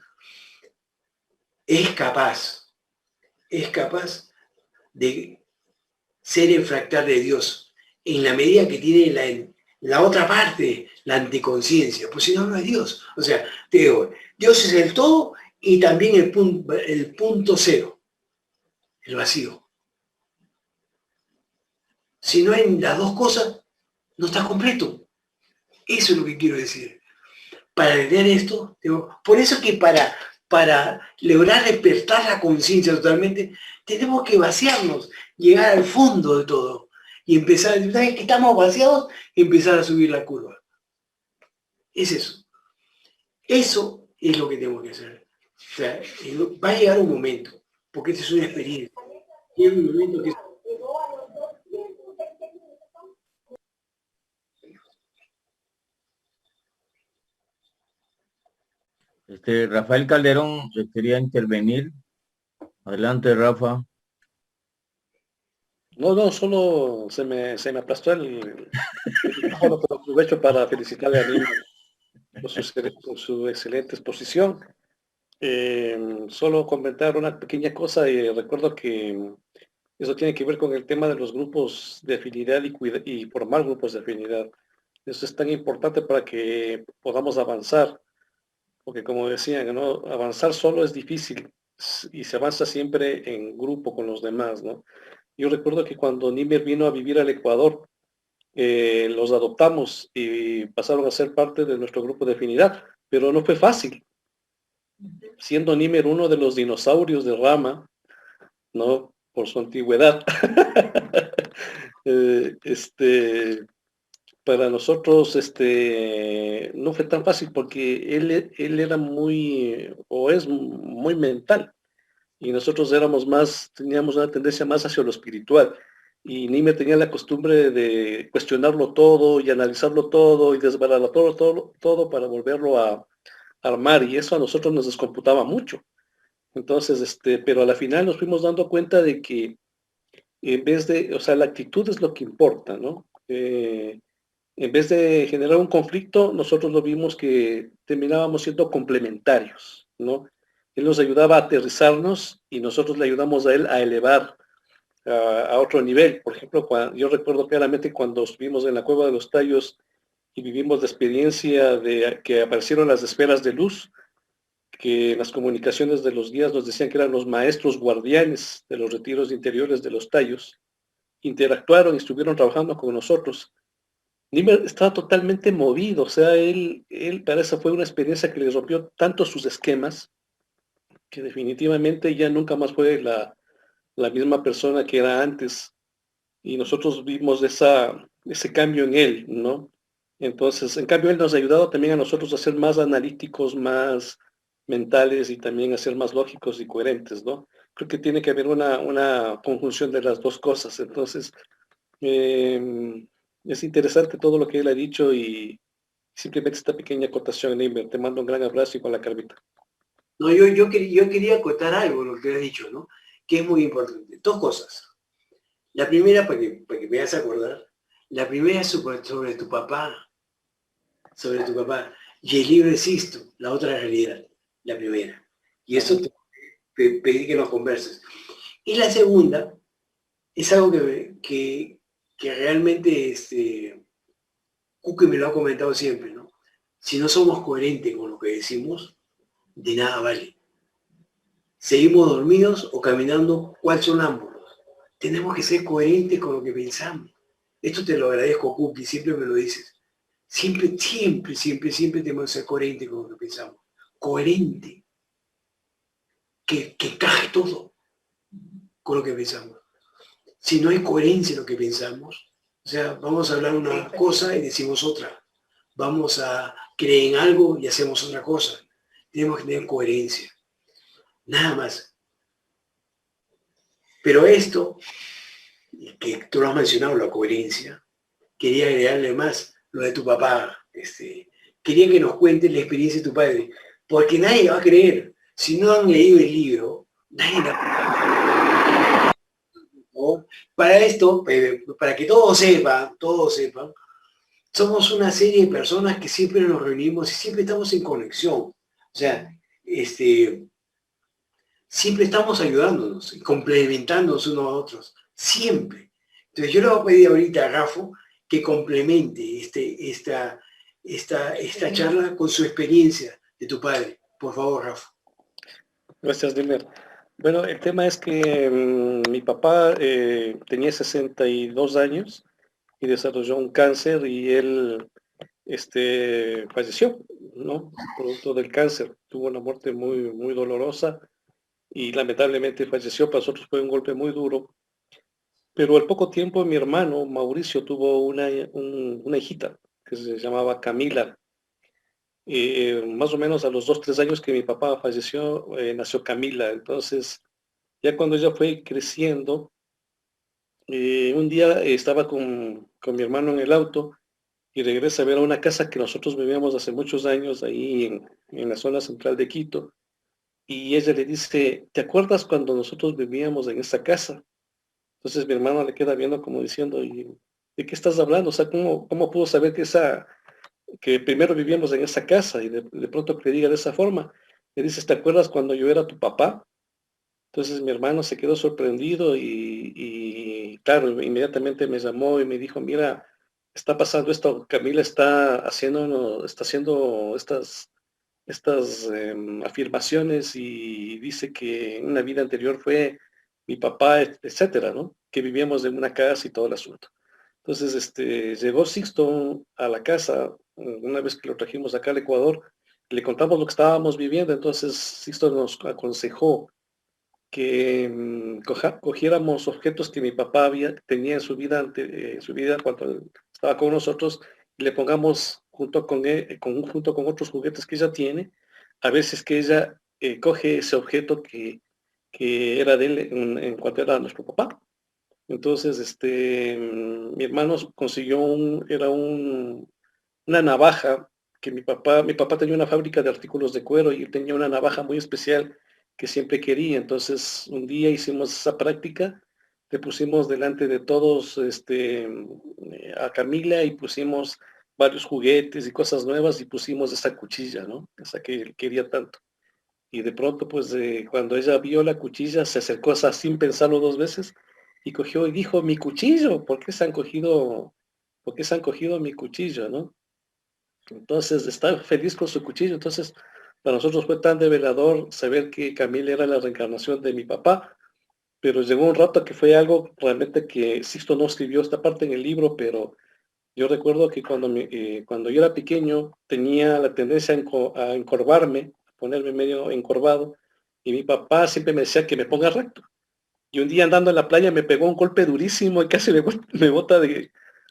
es capaz de ser el fractal de Dios, en la medida que tiene la otra parte, la anticonciencia, pues si no, no es Dios. O sea, te digo, Dios es el todo y también el punto cero, el vacío. Si no hay las dos cosas, no está completo. Eso es lo que quiero decir. para entender esto, por eso que para lograr despertar la conciencia totalmente, tenemos que vaciarnos, llegar al fondo de todo y empezar, una vez que estamos vaciados, empezar a subir la curva. Es eso. Eso es lo que tenemos que hacer. O sea, va a llegar un momento, porque esta es una experiencia. Llega un momento que... Rafael Calderón quería intervenir. Adelante, Rafa. No, solo se me aplastó el micrófono, pero aprovecho para felicitarle a Nima por su excelente exposición. Solo comentar una pequeña cosa, y recuerdo que eso tiene que ver con el tema de los grupos de afinidad y formar grupos de afinidad. Eso es tan importante para que podamos avanzar, porque como decían, ¿no? Avanzar solo es difícil y se avanza siempre en grupo con los demás, ¿no? Yo recuerdo que cuando Nimer vino a vivir al Ecuador, los adoptamos y pasaron a ser parte de nuestro grupo de afinidad, pero no fue fácil. Siendo Nimer uno de los dinosaurios de rama, ¿no? Por su antigüedad. Para nosotros no fue tan fácil porque él era o es muy mental, y nosotros teníamos una tendencia más hacia lo espiritual, y Nimer tenía la costumbre de cuestionarlo todo y analizarlo todo y desbararlo todo para volverlo a armar, y eso a nosotros nos descomputaba mucho. Entonces, pero a la final nos fuimos dando cuenta de que en vez de, o sea, la actitud es lo que importa, ¿no? En vez de generar un conflicto, nosotros lo vimos que terminábamos siendo complementarios, ¿no? Él nos ayudaba a aterrizarnos y nosotros le ayudamos a él a elevar a otro nivel. Por ejemplo, yo recuerdo claramente cuando estuvimos en la Cueva de los Tallos y vivimos la experiencia de que aparecieron las esferas de luz, que en las comunicaciones de los guías nos decían que eran los maestros guardianes de los retiros interiores de los Tallos, interactuaron y estuvieron trabajando con nosotros. Nimer estaba totalmente movido, o sea, él para eso fue una experiencia que le rompió tanto sus esquemas, que definitivamente ya nunca más fue la misma persona que era antes, y nosotros vimos ese cambio en él, ¿no? Entonces, en cambio, él nos ha ayudado también a nosotros a ser más analíticos, más mentales y también a ser más lógicos y coherentes, ¿no? Creo que tiene que haber una conjunción de las dos cosas. Entonces, es interesante todo lo que él ha dicho y simplemente esta pequeña acotación, Neimer. Te mando un gran abrazo y con la Carmita. No, yo quería acotar algo, lo que has dicho, ¿no? Que es muy importante. Dos cosas. La primera, para que me hagas acordar, la primera es sobre tu papá, y el libro Existo, la otra realidad, la primera. Y eso te pedí que nos converses. Y la segunda es algo que realmente Cuque me lo ha comentado siempre, ¿no? Si no somos coherentes con lo que decimos, de nada vale. Seguimos dormidos o caminando cual sonámbulos. Tenemos que ser coherentes con lo que pensamos. Esto te lo agradezco, Cuque, siempre me lo dices. Siempre tenemos que ser coherentes con lo que pensamos. Coherente. Que encaje todo con lo que pensamos. Si no hay coherencia en lo que pensamos, o sea, vamos a hablar una cosa y decimos otra. Vamos a creer en algo y hacemos otra cosa. Tenemos que tener coherencia. Nada más. Pero esto, que tú lo has mencionado, la coherencia, quería agregarle más lo de tu papá. Quería que nos cuentes la experiencia de tu padre, porque nadie va a creer. Si no han leído el libro, nadie la... ¿No? Para esto, para que todos sepan, somos una serie de personas que siempre nos reunimos y siempre estamos en conexión. O sea, siempre estamos ayudándonos y complementándonos unos a otros. Siempre. Entonces yo le voy a pedir ahorita a Rafa que complemente esta charla con su experiencia de tu padre. Por favor, Rafa. Gracias, Dilmer. Bueno, el tema es que mi papá tenía 62 años y desarrolló un cáncer y él falleció. ¿no? Producto del cáncer. Tuvo una muerte muy, muy dolorosa y lamentablemente falleció. Para nosotros fue un golpe muy duro. Pero al poco tiempo mi hermano Mauricio tuvo una hijita que se llamaba Camila. Más o menos a los 2, 3 años que mi papá falleció, nació Camila. Entonces, ya cuando ella fue creciendo, un día estaba con mi hermano en el auto y regresa a ver a una casa que nosotros vivíamos hace muchos años ahí en la zona central de Quito. Y ella le dice, ¿te acuerdas cuando nosotros vivíamos en esa casa? Entonces mi hermano le queda viendo como diciendo, ¿y de qué estás hablando? O sea, ¿cómo puedo saber que primero vivíamos en esa casa? Y de pronto que le diga de esa forma, le dices, ¿te acuerdas cuando yo era tu papá? Entonces mi hermano se quedó sorprendido y claro, inmediatamente me llamó y me dijo, mira, está pasando esto, Camila está haciendo estas afirmaciones y dice que en una vida anterior fue mi papá, etcétera, ¿no? Que vivíamos en una casa y todo el asunto. Entonces, llegó Sixto a la casa, una vez que lo trajimos acá al Ecuador, le contamos lo que estábamos viviendo, entonces Sixto nos aconsejó que cogiéramos objetos que mi papá tenía en su vida, su vida cuando estaba con nosotros, y le pongamos junto con otros juguetes que ella tiene, a veces que ella coge ese objeto que era de él en cuanto era nuestro papá. Entonces, mi hermano consiguió una navaja que mi papá tenía una fábrica de artículos de cuero y tenía una navaja muy especial que siempre quería. Entonces, un día hicimos esa práctica, le pusimos delante de todos a Camila y pusimos varios juguetes y cosas nuevas y pusimos esa cuchilla, ¿no? Esa que él quería tanto. Y de pronto, pues, cuando ella vio la cuchilla, se acercó sin pensarlo 2 veces y cogió y dijo, mi cuchillo, ¿por qué se han cogido mi cuchillo, no? Entonces, está feliz con su cuchillo. Entonces, para nosotros fue tan revelador saber que Camila era la reencarnación de mi papá, pero llegó un rato que fue algo realmente que Sixto no escribió esta parte en el libro, pero yo recuerdo que cuando yo era pequeño tenía la tendencia a encorvarme, a ponerme medio encorvado, y mi papá siempre me decía que me ponga recto. Y un día andando en la playa me pegó un golpe durísimo y casi me bota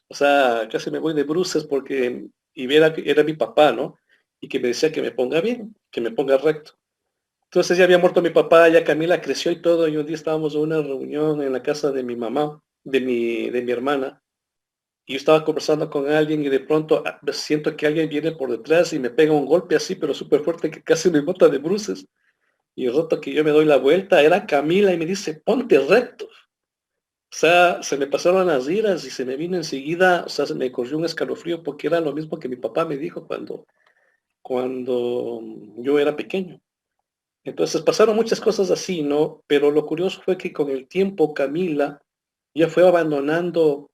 o sea, casi me voy de bruces porque, y era mi papá, ¿no? Y que me decía que me ponga bien, que me ponga recto. Entonces ya había muerto mi papá, ya Camila creció y todo, y un día estábamos en una reunión en la casa de mi mamá, de mi hermana, y yo estaba conversando con alguien y de pronto siento que alguien viene por detrás y me pega un golpe así, pero súper fuerte que casi me bota de bruces. Y el rato que yo me doy la vuelta, era Camila y me dice, ponte recto. O sea, se me pasaron las iras y se me vino enseguida, o sea, se me corrió un escalofrío porque era lo mismo que mi papá me dijo cuando yo era pequeño. Entonces pasaron muchas cosas así, ¿no? Pero lo curioso fue que con el tiempo Camila ya fue abandonando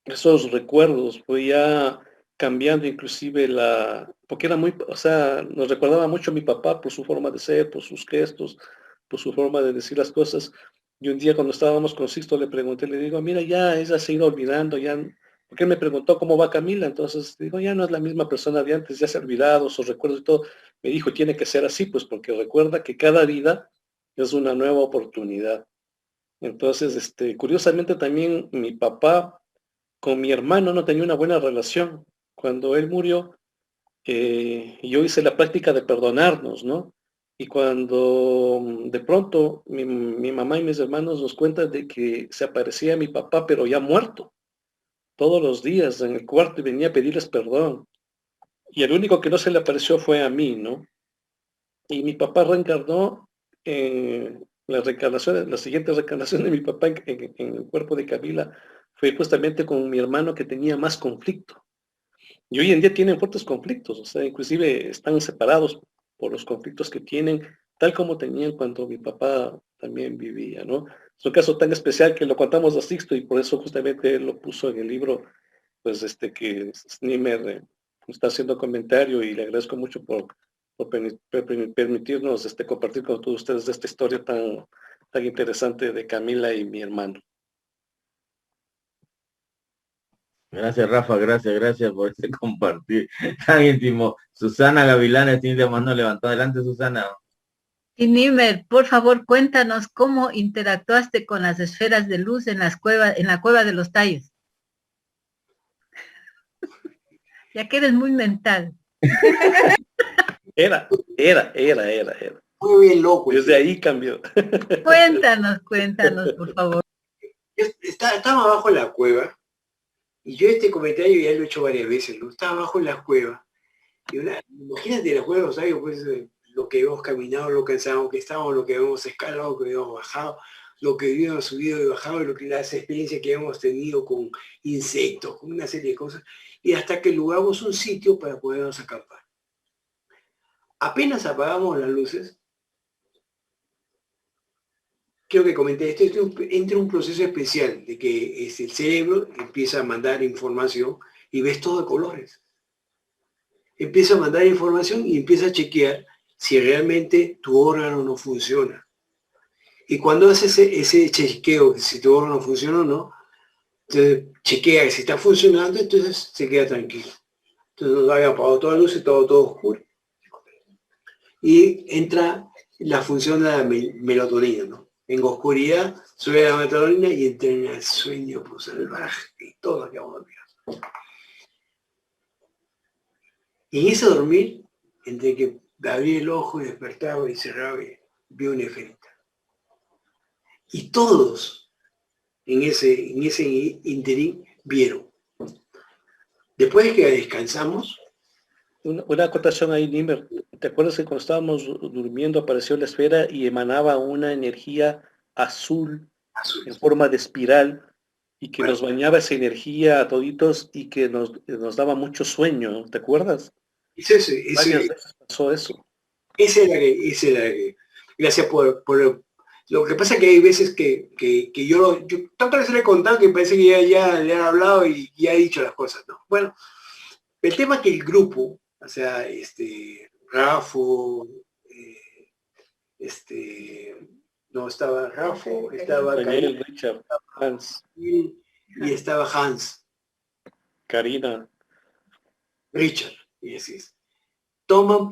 esos recuerdos, fue ya cambiando inclusive porque era muy, o sea, nos recordaba mucho a mi papá por su forma de ser, por sus gestos, por su forma de decir las cosas. Y un día cuando estábamos con Sixto le pregunté, le digo, mira, ya ella se ha ido olvidando, ya, porque él me preguntó cómo va Camila, entonces digo, ya no es la misma persona de antes, ya se ha olvidado sus recuerdos y todo. Me dijo, tiene que ser así, pues porque recuerda que cada vida es una nueva oportunidad. Entonces, curiosamente también mi papá con mi hermano no tenía una buena relación. Cuando él murió, yo hice la práctica de perdonarnos, ¿no? Y cuando de pronto mi mamá y mis hermanos nos cuentan de que se aparecía mi papá, pero ya muerto, todos los días en el cuarto y venía a pedirles perdón. Y el único que no se le apareció fue a mí, ¿no? Y mi papá reencarnó en la siguiente reencarnación de mi papá en el cuerpo de Camila fue justamente con mi hermano que tenía más conflicto. Y hoy en día tienen fuertes conflictos, o sea, inclusive están separados por los conflictos que tienen, tal como tenían cuando mi papá también vivía, ¿no? Es un caso tan especial que lo contamos a Sixto y por eso justamente él lo puso en el libro, pues que Snimer está haciendo comentario y le agradezco mucho por permitirnos compartir con todos ustedes esta historia tan interesante de Camila y mi hermano. Gracias, Rafa, gracias por este compartir tan íntimo. Susana Gavilanes tiene la mano levantada. Adelante, Susana. Y Nimer, por favor, cuéntanos cómo interactuaste con las esferas de luz en la cueva de los tallos. Ya que eres muy mental. Era. Muy bien loco. Desde ahí cambió. Cuéntanos, por favor. Estaba abajo en la cueva, y yo este comentario ya lo he hecho varias veces, ¿no? Estaba abajo en la cueva, y imagínate la cueva, ¿sabes? Pues, lo que hemos caminado, lo cansado que estábamos, lo que hemos escalado, lo que hemos bajado, lo que habíamos subido y bajado, las experiencias que hemos tenido con insectos, con una serie de cosas, y hasta que logramos un sitio para podernos acampar. Apenas apagamos las luces, creo que comenté esto, entra un proceso especial de que el cerebro empieza a mandar información y ves todo de colores. Empieza a mandar información y empieza a chequear si realmente tu órgano no funciona. Y cuando haces ese chequeo, si tu órgano funciona o no, entonces chequea que si está funcionando, entonces se queda tranquilo. Entonces nos había apagado todas las luces, todo oscuro. Y entra la función de la melatonina, ¿no? En oscuridad sube la melatonina y entra en el sueño pues, salvaje y todo que vamos a dormir. Y en ese dormir, entre que abría el ojo y despertaba y cerraba, vi una esferita. Y todos en ese interín vieron. Después de que descansamos. Una acotación ahí, Nimer. ¿Te acuerdas que cuando estábamos durmiendo apareció la esfera y emanaba una energía azul en forma de espiral y que nos bañaba esa energía a toditos y que nos daba mucho sueño? ¿Te acuerdas? Varias veces pasó eso. Ese era que gracias por lo que pasa es que hay veces que yo tantas veces le he contado que parece que ya le han hablado y ya he dicho las cosas, ¿no? Bueno, el tema es que el grupo, o sea, Rafo, no estaba Rafo, estaba Daniel, Richard, Hans. Y estaba Hans. Karina. Richard, y así es. Toman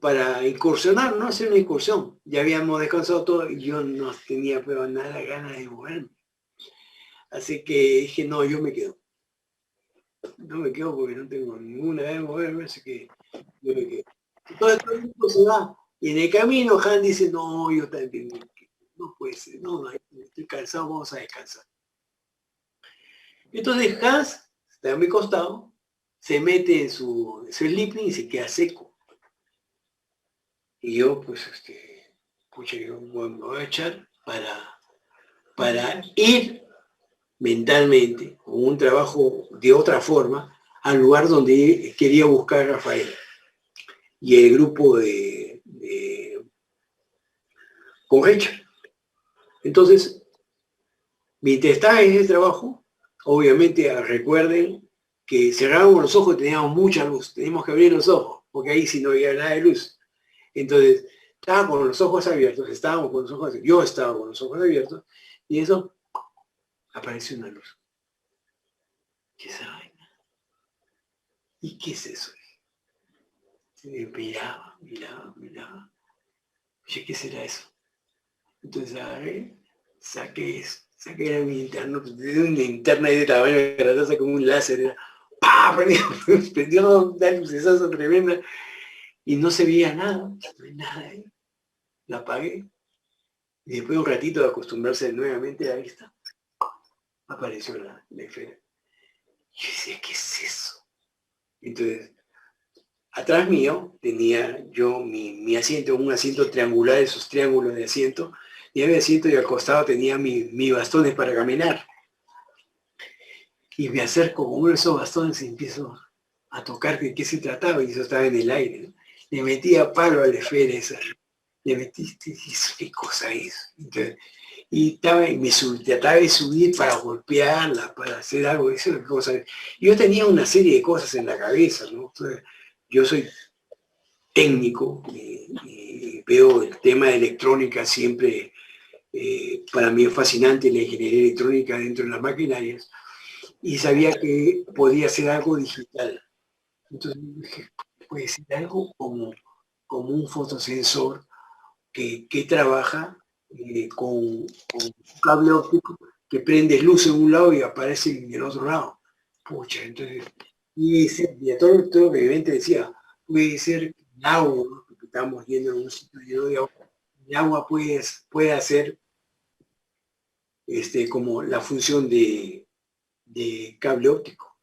para incursionar, no hacer una incursión. Ya habíamos descansado todo y yo no tenía pero nada ganas de moverme. Así que dije, no, yo me quedo. No me quedo porque no tengo ninguna ganas de moverme, así que yo me quedo. Todo el mundo se va. Y en el camino Han dice, no, yo también no puede ser, no, estoy cansado, vamos a descansar. Entonces Hans está a mi costado, se mete en su sleeping y se queda seco. Y yo, pues, yo me voy a echar para ir mentalmente, con un trabajo de otra forma, al lugar donde quería buscar a Rafael. Y el grupo con Richard. Entonces, mientras estaba en ese trabajo, obviamente recuerden que cerrábamos los ojos y teníamos mucha luz, teníamos que abrir los ojos, porque ahí sí no había nada de luz. Entonces, estábamos con los ojos abiertos, yo estaba con los ojos abiertos, y eso apareció una luz. ¿Qué es esa vaina? ¿Y qué es eso? Miraba. Oye, ¿qué será eso? Entonces agarré, saqué mi linterna, de una linterna de tamaño grandiosa como un láser, era ¡pah! Prendió una lucesazo tremenda y no se veía nada, no hay nada ahí. La apagué y después de un ratito de acostumbrarse nuevamente a la vista, apareció la esfera. Yo decía, ¿qué es eso? Entonces, atrás mío tenía yo mi asiento, un asiento triangular, esos triángulos de asiento, y en el asiento y al costado tenía mis bastones para caminar. Y me acerco con uno de esos bastones y empiezo a tocar de qué se trataba, y eso estaba en el aire, ¿no? Le metía palo a la esfera esa. Le metí, ¿qué cosa es? Entonces, trataba de subir para golpearla, para hacer algo, eso es cosa. Yo tenía una serie de cosas en la cabeza, ¿no? Entonces, yo soy técnico y veo el tema de electrónica siempre, para mí es fascinante la ingeniería electrónica dentro de las maquinarias. y sabía que podía ser algo digital. Entonces dije, puede ser algo como un fotosensor que trabaja con un cable óptico que prende luz en un lado y aparece en el otro lado. Pucha, entonces, y todo lo que mi mente decía, puede ser el agua, ¿no? Porque estamos yendo en un sitio lleno de agua. El agua puede hacer como la función de cable óptico.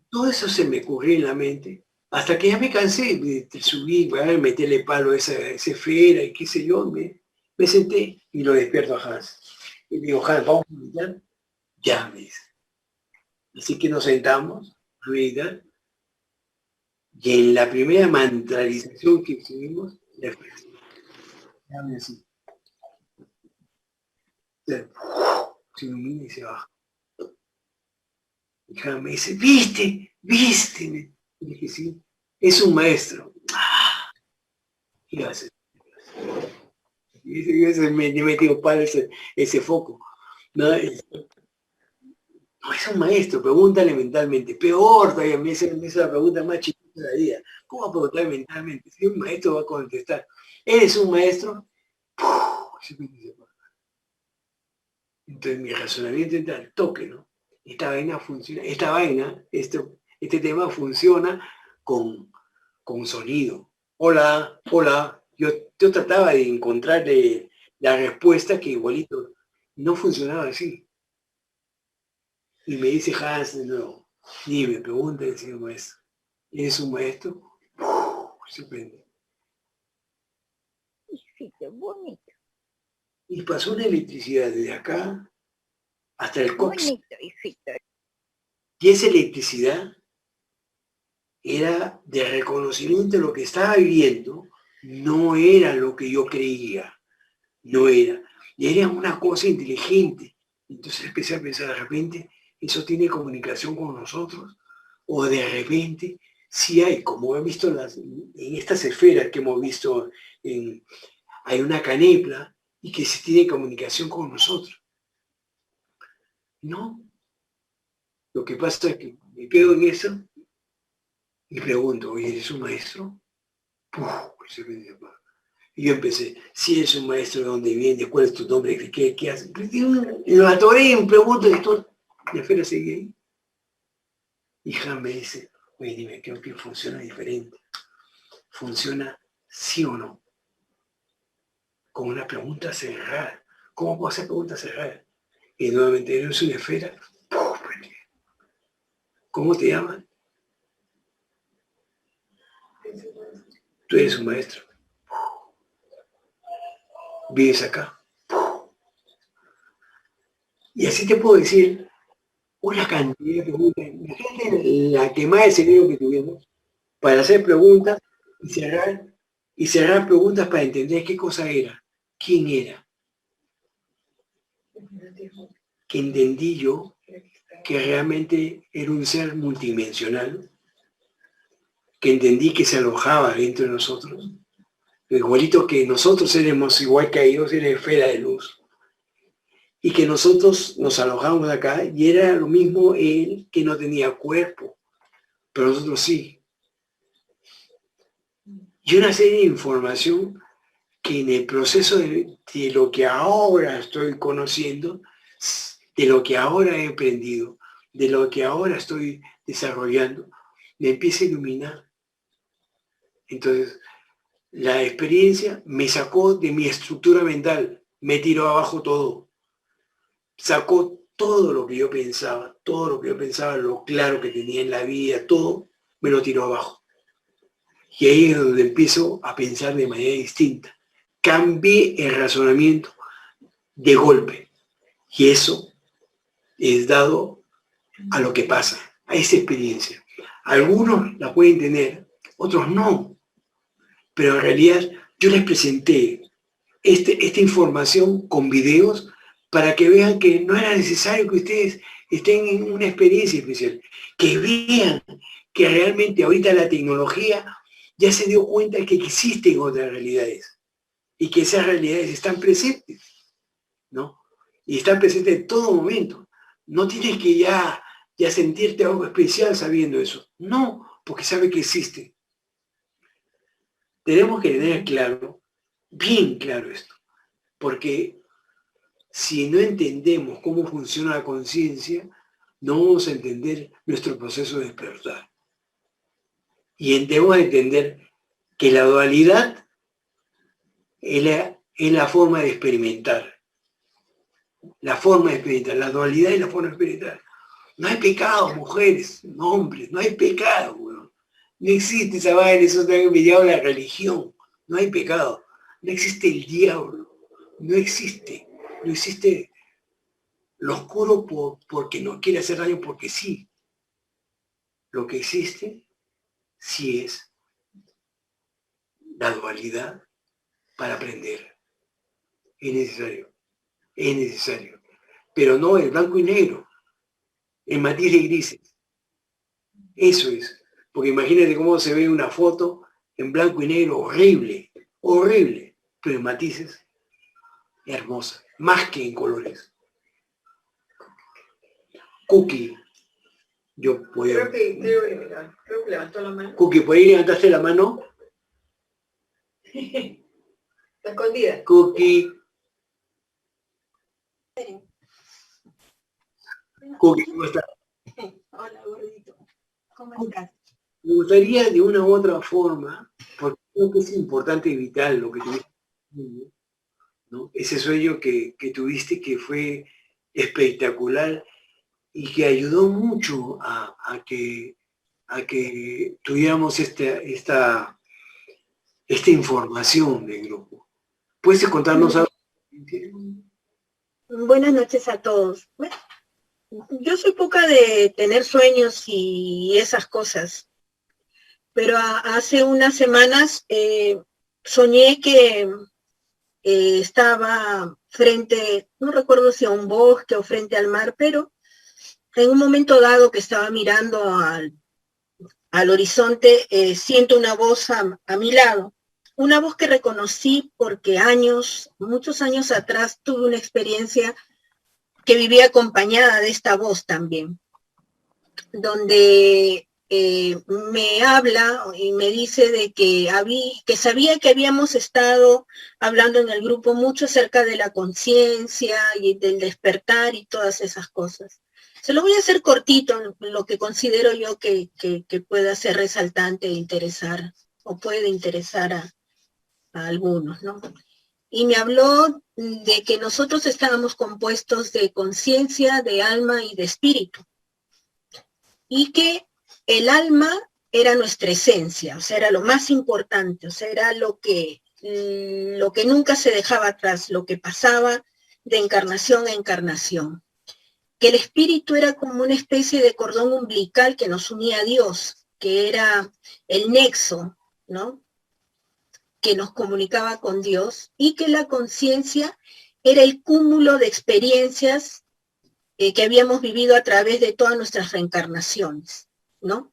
Todo eso se me ocurrió en la mente, hasta que ya me cansé de subir, meterle palo a esa esfera y qué sé yo, me senté y lo despierto a Hans. Y digo, Hans, ¿vamos a meditar? Ya, me dice. Así que nos sentamos a meditar, y en la primera mantralización que hicimos, le fue así. Ya, así. Se ilumina y se baja. Y Hans me dice, ¿viste? ¿Viste? Y dije, sí, es un maestro. ¿Qué hace? Y ese me metió palo ese foco. No, es un maestro, pregúntale mentalmente. Peor todavía, me hizo la pregunta más chiquita de la vida. ¿Cómo preguntar mentalmente? Si un maestro va a contestar, ¿eres un maestro? Entonces mi razonamiento entra al toque, ¿no? Esta vaina funciona, este tema funciona con sonido. Hola, hola. Yo trataba de encontrarle la respuesta que igualito no funcionaba así. Y me dice Hans de nuevo, y me pregunta el señor maestro, ¿eres un maestro? Se prende. Hijito, bonito. Y pasó una electricidad desde acá hasta el coxis. Bonito, hijito. Y esa electricidad era de reconocimiento de lo que estaba viviendo, no era lo que yo creía, no era. Y era una cosa inteligente. Entonces empecé a pensar, de repente, ¿eso tiene comunicación con nosotros? O de repente, sí hay, como he visto en estas esferas que hemos visto, hay una canepla y que se tiene comunicación con nosotros. No. Lo que pasa es que me quedo en eso y pregunto, oye, ¿eres un maestro? Y yo empecé, si eres un maestro, ¿de dónde vienes? ¿Cuál es tu nombre? ¿Qué haces? Y lo atoré y me pregunto, y la esfera sigue ahí. Y Jan me dice, oye, dime, creo que funciona diferente. ¿Funciona sí o no? Con una pregunta cerrada. ¿Cómo puedo hacer preguntas cerradas? Y nuevamente, ¿eres una esfera? ¿Cómo te llamas? Tú eres un maestro. Vives acá. Y así te puedo decir una cantidad de preguntas. Imagínate la quemada de cerebro que tuvimos para hacer preguntas y cerrar preguntas para entender qué cosa era, quién era. Que entendí yo que realmente era un ser multidimensional, que entendí que se alojaba dentro de nosotros, igualito que nosotros éramos igual que ellos, era esfera de luz, y que nosotros nos alojamos acá y era lo mismo él que no tenía cuerpo, pero nosotros sí. Y una serie de información que en el proceso de lo que ahora estoy conociendo, de lo que ahora he aprendido, de lo que ahora estoy desarrollando, me empieza a iluminar. Entonces, la experiencia me sacó de mi estructura mental, me tiró abajo todo. Sacó todo lo que yo pensaba, lo claro que tenía en la vida, todo, me lo tiró abajo. Y ahí es donde empiezo a pensar de manera distinta. Cambié el razonamiento de golpe. Y eso es dado a lo que pasa, a esa experiencia. Algunos la pueden tener, otros no. Pero en realidad yo les presenté esta información con videos para que vean que no era necesario que ustedes estén en una experiencia especial, que vean que realmente ahorita la tecnología ya se dio cuenta que existen otras realidades y que esas realidades están presentes, ¿no? Y están presentes en todo momento. No tienes que ya sentirte algo especial sabiendo eso. No, porque sabe que existe. Tenemos que tener claro, bien claro esto, porque si no entendemos cómo funciona la conciencia, no vamos a entender nuestro proceso de despertar. Y debemos entender que la dualidad es la forma de experimentar. La forma de experimentar, la dualidad es la forma de experimentar. No hay pecado, mujeres, hombres, no hay pecado, weón. No existe esa vaina, eso también me llama la religión. No hay pecado. No existe el diablo. No existe. No existe lo oscuro porque no quiere hacer daño, porque sí. Lo que existe sí es la dualidad para aprender. Es necesario. Es necesario. Pero no el blanco y negro. El matiz de grises. Eso es. Porque imagínate cómo se ve una foto en blanco y negro, horrible, horrible, pero en matices, hermosa, más que en colores. Cookie, yo voy a... Creo que levantó la mano. Cookie, ¿por ahí levantaste la mano? Está escondida. Cookie. Cookie, ¿cómo estás? Hola, gordito. ¿Cómo estás? Me gustaría de una u otra forma, porque creo que es importante y vital lo que tuviste, ¿no? Ese sueño que tuviste que fue espectacular y que ayudó mucho a que tuviéramos esta información del grupo. ¿Puedes contarnos algo? Buenas noches a todos. Bueno, yo soy poca de tener sueños y esas cosas, pero hace unas semanas soñé que estaba frente, no recuerdo si a un bosque o frente al mar, pero en un momento dado que estaba mirando al horizonte, siento una voz a mi lado. Una voz que reconocí porque muchos años atrás, tuve una experiencia que viví acompañada de esta voz también, donde me habla y me dice de que sabía que habíamos estado hablando en el grupo mucho acerca de la conciencia y del despertar y todas esas cosas. Se lo voy a hacer cortito, lo que considero yo que pueda ser resaltante e interesar, o puede interesar a algunos, ¿no? Y me habló de que nosotros estábamos compuestos de conciencia, de alma y de espíritu. Y que el alma era nuestra esencia, o sea, era lo más importante, o sea, era lo que nunca se dejaba atrás, lo que pasaba de encarnación a encarnación. Que el espíritu era como una especie de cordón umbilical que nos unía a Dios, que era el nexo, ¿no?, que nos comunicaba con Dios, y que la conciencia era el cúmulo de experiencias que habíamos vivido a través de todas nuestras reencarnaciones, ¿no?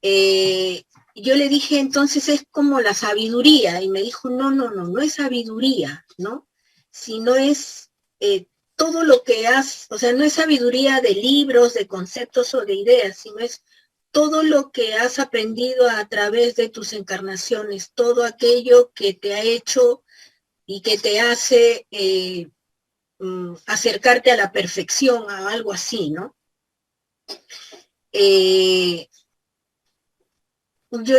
Yo le dije, entonces es como la sabiduría, y me dijo, no es sabiduría, ¿no? Sino es todo lo que o sea, no es sabiduría de libros, de conceptos o de ideas, sino es todo lo que has aprendido a través de tus encarnaciones, todo aquello que te ha hecho y que te hace acercarte a la perfección, a algo así, ¿no? Yo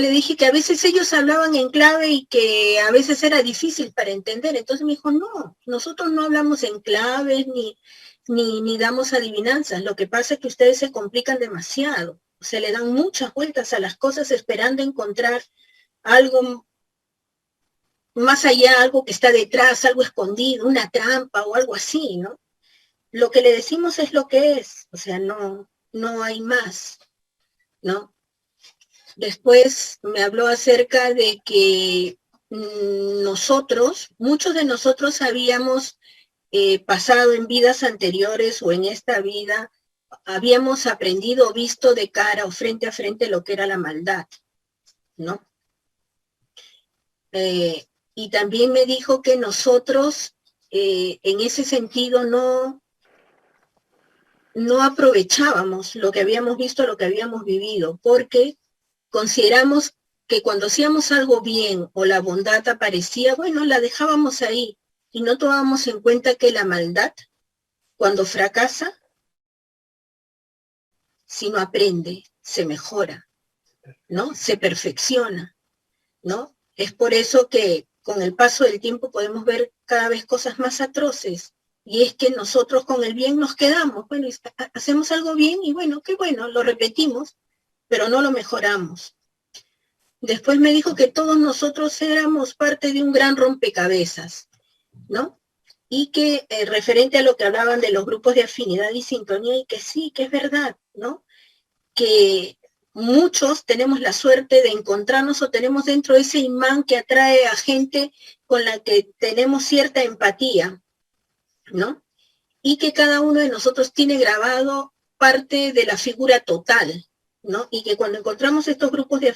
le dije que a veces ellos hablaban en clave y que a veces era difícil para entender. Entonces me dijo, no, nosotros no hablamos en claves ni damos adivinanzas. Lo que pasa es que ustedes se complican demasiado. Se le dan muchas vueltas a las cosas esperando encontrar algo más allá, algo que está detrás, algo escondido, una trampa o algo así, ¿no? Lo que le decimos es lo que es, o sea, no hay más, ¿no? Después me habló acerca de que muchos de nosotros habíamos pasado en vidas anteriores o en esta vida, habíamos aprendido, visto de cara o frente a frente lo que era la maldad, ¿no? Y también me dijo que nosotros en ese sentido no aprovechábamos lo que habíamos visto, lo que habíamos vivido, porque consideramos que cuando hacíamos algo bien o la bondad aparecía, bueno, la dejábamos ahí y no tomábamos en cuenta que la maldad, cuando fracasa, si no aprende, se mejora, ¿no? Se perfecciona, ¿no? Es por eso que con el paso del tiempo podemos ver cada vez cosas más atroces, y es que nosotros con el bien nos quedamos, bueno, hacemos algo bien y bueno, qué bueno, lo repetimos, pero no lo mejoramos. Después me dijo que todos nosotros éramos parte de un gran rompecabezas, ¿no? Y que referente a lo que hablaban de los grupos de afinidad y sintonía, y que sí, que es verdad, ¿no? Que muchos tenemos la suerte de encontrarnos o tenemos dentro ese imán que atrae a gente con la que tenemos cierta empatía, ¿no? Y que cada uno de nosotros tiene grabado parte de la figura total, ¿no? Y que cuando encontramos estos grupos de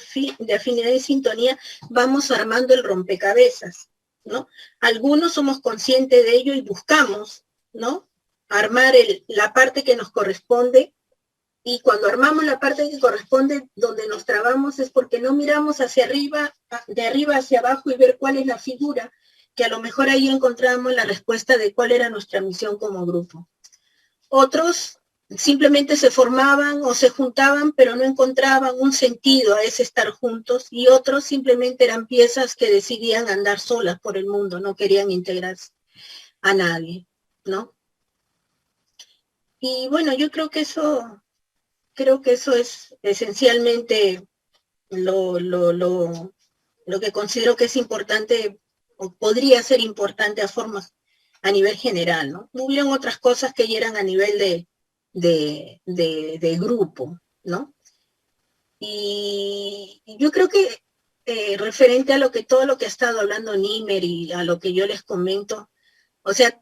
afinidad y sintonía, vamos armando el rompecabezas, ¿no? Algunos somos conscientes de ello y buscamos, ¿no? Armar la parte que nos corresponde, y cuando armamos la parte que corresponde, donde nos trabamos es porque no miramos hacia arriba, de arriba hacia abajo y ver cuál es la figura, que a lo mejor ahí encontramos la respuesta de cuál era nuestra misión como grupo. Otros simplemente se formaban o se juntaban, pero no encontraban un sentido a ese estar juntos, y otros simplemente eran piezas que decidían andar solas por el mundo, no querían integrarse a nadie, ¿no? Y bueno, yo creo que eso es esencialmente lo que considero que es importante, o podría ser importante a nivel general, ¿no? Hubieron otras cosas que ya eran a nivel de grupo, ¿no? Y yo creo que referente a todo lo que ha estado hablando Nímer y a lo que yo les comento, o sea,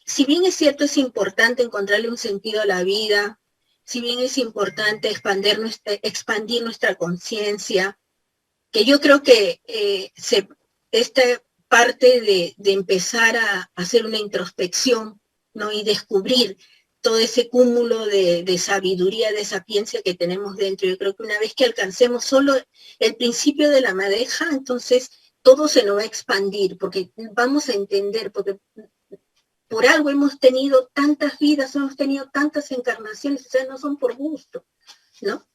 si bien es cierto, es importante encontrarle un sentido a la vida, si bien es importante expandir nuestra conciencia, que yo creo que esta parte de empezar a hacer una introspección, ¿no? Y descubrir todo ese cúmulo de sabiduría, de sapiencia que tenemos dentro. Yo creo que una vez que alcancemos solo el principio de la madeja, entonces todo se nos va a expandir, porque vamos a entender, porque por algo hemos tenido tantas vidas, hemos tenido tantas encarnaciones, o sea, no son por gusto, ¿no?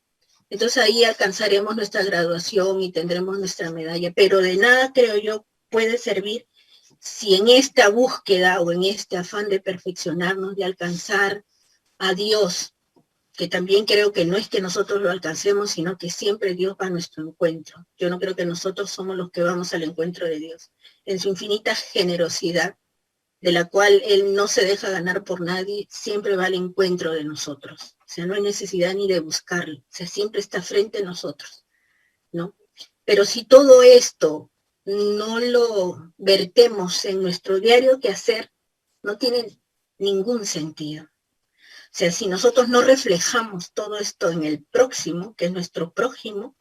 Entonces ahí alcanzaremos nuestra graduación y tendremos nuestra medalla, pero de nada, creo yo, puede servir si en esta búsqueda o en este afán de perfeccionarnos, de alcanzar a Dios, que también creo que no es que nosotros lo alcancemos, sino que siempre Dios va a nuestro encuentro. Yo no creo que nosotros somos los que vamos al encuentro de Dios, en su infinita generosidad, de la cual Él no se deja ganar por nadie, siempre va al encuentro de nosotros. O sea, no hay necesidad ni de buscarlo, o sea, siempre está frente a nosotros, ¿no? Pero si todo esto no lo vertemos en nuestro diario quehacer, no tiene ningún sentido. O sea, si nosotros no reflejamos todo esto en el próximo, que es nuestro prójimo,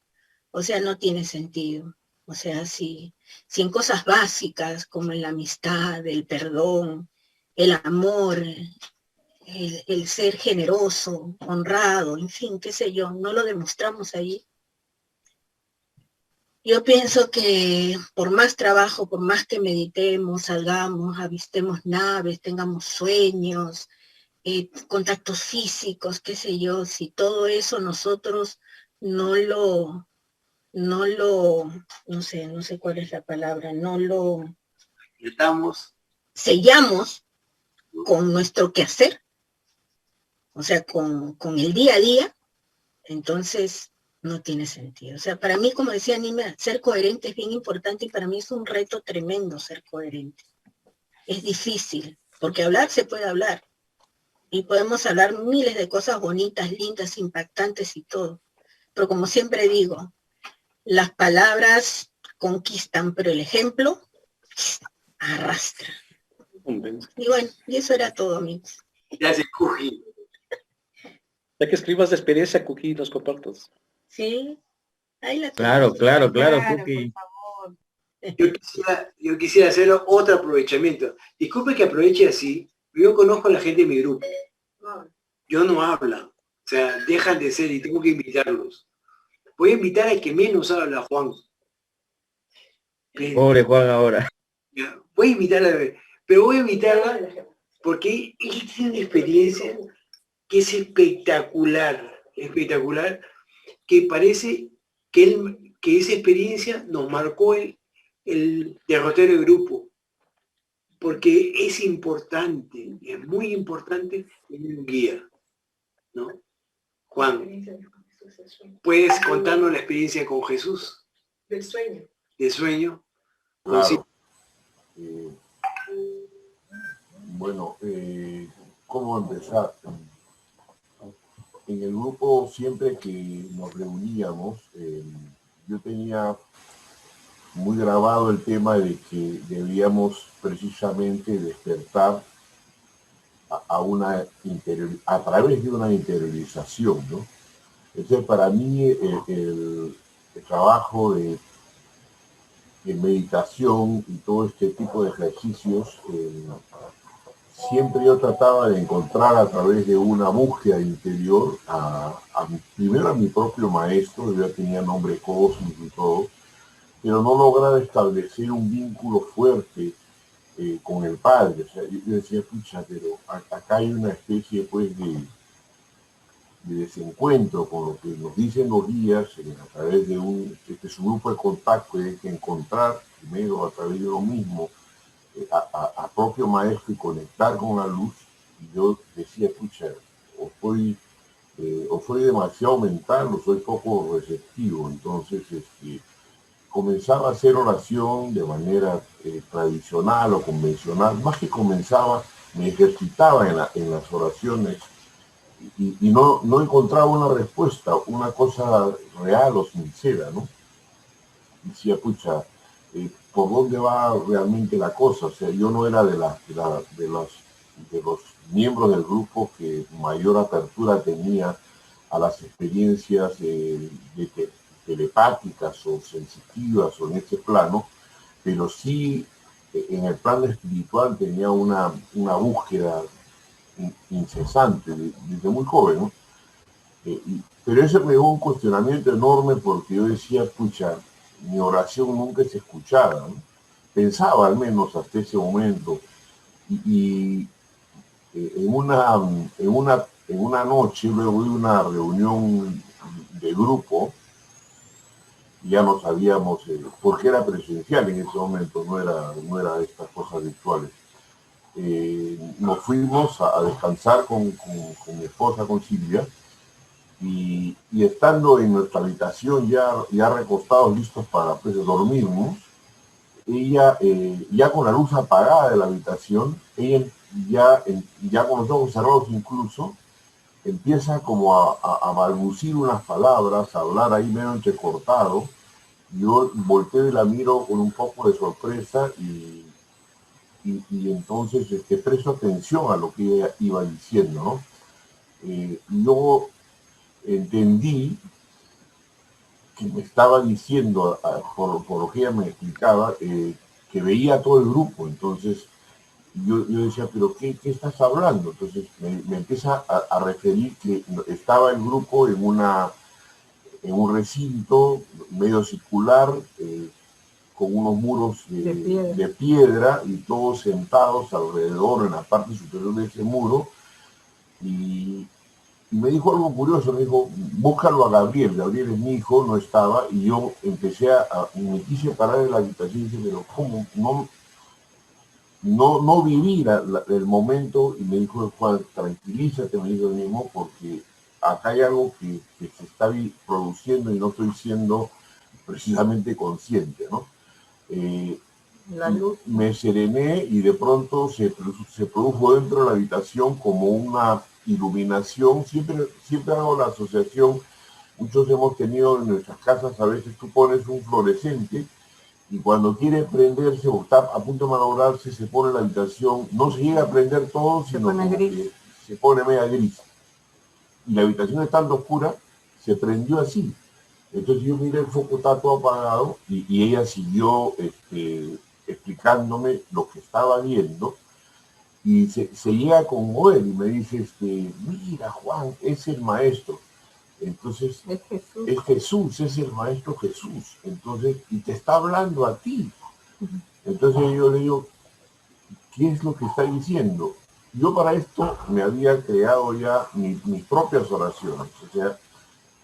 o sea, no tiene sentido. O sea, si en cosas básicas como en la amistad, el perdón, el amor, el ser generoso, honrado, en fin, qué sé yo, no lo demostramos ahí. Yo pienso que por más trabajo, por más que meditemos, salgamos, avistemos naves, tengamos sueños, contactos físicos, qué sé yo, si todo eso nosotros no sé cuál es la palabra, no lo sellamos con nuestro quehacer, o sea, con el día a día, entonces no tiene sentido. O sea, para mí, como decía Nima, ser coherente es bien importante, y para mí es un reto tremendo ser coherente. Es difícil, porque hablar se puede hablar, y podemos hablar miles de cosas bonitas, lindas, impactantes y todo, pero como siempre digo, las palabras conquistan, pero el ejemplo arrastra. Y bueno, y eso era todo, amigos. Gracias, Cuji. Ya que escribas de experiencia, Cuji, nos compartas. Sí, ahí la Claro, tenemos. Cookie. Por favor. Yo quisiera hacer otro aprovechamiento. Disculpe que aproveche así, yo conozco a la gente de mi grupo. Yo no hablan, o sea, dejan de ser y tengo que invitarlos. Voy a invitar al que menos habla, Juan. Pobre Juan ahora. Voy a invitarla, pero voy a invitarla porque él tiene una experiencia que es espectacular, que parece que esa experiencia nos marcó el derrotero del grupo, porque es importante, es muy importante tener un guía, ¿no? Juan, ¿puedes contarnos la experiencia con Jesús? Del sueño. ¿De sueño? Claro. Bueno, ¿cómo empezar? En el grupo, siempre que nos reuníamos, yo tenía muy grabado el tema de que debíamos precisamente despertar a través de una interiorización, ¿no? Entonces, para mí, el trabajo de meditación y todo este tipo de ejercicios, siempre yo trataba de encontrar a través de una búsqueda interior primero a mi propio maestro, yo ya tenía nombre cósmico y todo, pero no lograba establecer un vínculo fuerte con el Padre. O sea, yo decía, pucha, pero acá hay una especie pues de desencuentro con lo que nos dicen los guías a través de su grupo de contacto, que hay que encontrar primero a través de lo mismo a propio maestro y conectar con la luz. Y yo decía, pucha, o soy demasiado mental o soy poco receptivo. Entonces comenzaba a hacer oración de manera tradicional o convencional. Más que comenzaba, me ejercitaba en las oraciones y no encontraba una respuesta, una cosa real o sincera, ¿no? Decía, pucha, ¿por dónde va realmente la cosa? O sea, yo no era de los miembros del grupo que mayor apertura tenía a las experiencias telepáticas o sensitivas o en ese plano, pero sí en el plano espiritual tenía una búsqueda incesante desde muy joven, ¿no? Pero eso me dio un cuestionamiento enorme porque yo decía, pucha, mi oración nunca es escuchada, ¿no? Pensaba al menos hasta ese momento. Y en una noche, luego de una reunión de grupo, ya no sabíamos, porque era presencial en ese momento, no era de estas cosas virtuales. Nos fuimos a descansar con mi esposa, con Silvia, y estando en nuestra habitación ya recostados, listos para pues, dormirnos, ella, ya con la luz apagada de la habitación, ella ya con los ojos cerrados incluso, empieza como a balbucir unas palabras, a hablar ahí medio entrecortado. Yo volteo y la miro con un poco de sorpresa y entonces presto atención a lo que ella iba diciendo, ¿no? Yo entendí que me estaba diciendo, por lo que ella me explicaba, que veía todo el grupo. Entonces yo decía, pero ¿qué estás hablando? Entonces me empieza a referir que estaba el grupo en un recinto medio circular, con unos muros de piedra y todos sentados alrededor en la parte superior de ese muro. Y me dijo algo curioso, me dijo, búscalo a Gabriel es mi hijo, no estaba, y yo me quise parar en la habitación y dije, pero ¿cómo? No viví el momento, y me dijo, Juan, tranquilízate, me dijo el mismo, porque acá hay algo que se está produciendo y no estoy siendo precisamente consciente, ¿no? La luz. Me serené y de pronto se produjo dentro de la habitación como una iluminación. Siempre hago la asociación, muchos hemos tenido en nuestras casas, a veces tú pones un fluorescente y cuando quiere prenderse o está a punto de malograrse, se pone en la habitación, no se llega a prender todo, sino que se pone media gris. Y la habitación estando oscura, se prendió así. Entonces yo miré el foco, está todo apagado, y ella siguió explicándome lo que estaba viendo, y se llega a conmover y me dice, mira Juan, es el maestro. Entonces, es Jesús, es el maestro Jesús. Entonces, y te está hablando a ti. Entonces yo le digo, ¿qué es lo que está diciendo? Yo para esto me había creado ya mis propias oraciones. O sea,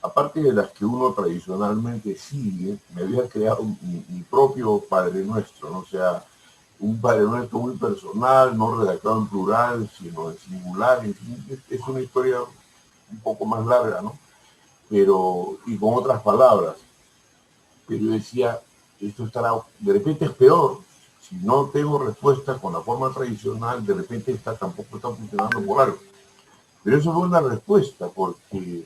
aparte de las que uno tradicionalmente sigue, me había creado mi propio Padre Nuestro, ¿no? O sea, un Padre Nuestro muy personal, no redactado en plural, sino en singular. En fin, es una historia un poco más larga, ¿no? Pero, y con otras palabras. Pero yo decía, esto estará, de repente es peor. Si no tengo respuesta con la forma tradicional, de repente tampoco está funcionando por algo. Pero eso fue una respuesta, porque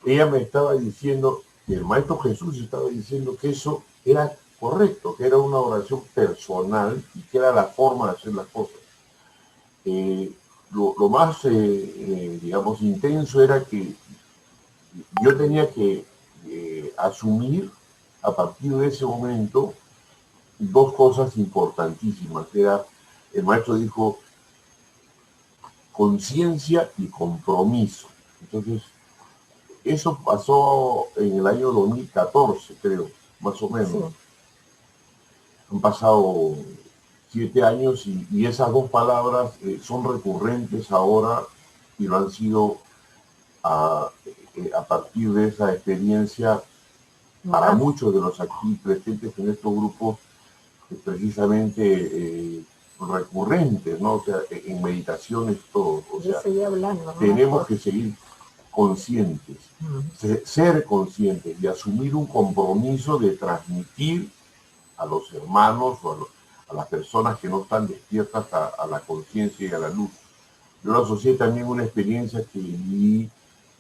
ella me estaba diciendo, que el Maestro Jesús estaba diciendo que eso era correcto, que era una oración personal y que era la forma de hacer las cosas. Lo más, digamos, intenso era que yo tenía que asumir a partir de ese momento dos cosas importantísimas. El maestro dijo conciencia y compromiso. Entonces, eso pasó en el año 2014, creo, más o menos. Sí. Han pasado 7 años y esas dos palabras son recurrentes ahora y lo han sido a partir de esa experiencia para muchos de los aquí presentes en estos grupos precisamente recurrentes, ¿no? O sea, en meditaciones todo. O sea, tenemos que seguir conscientes, ser conscientes y asumir un compromiso de transmitir a los hermanos o a las personas que no están despiertas a la conciencia y a la luz. Yo lo asocié también a una experiencia que viví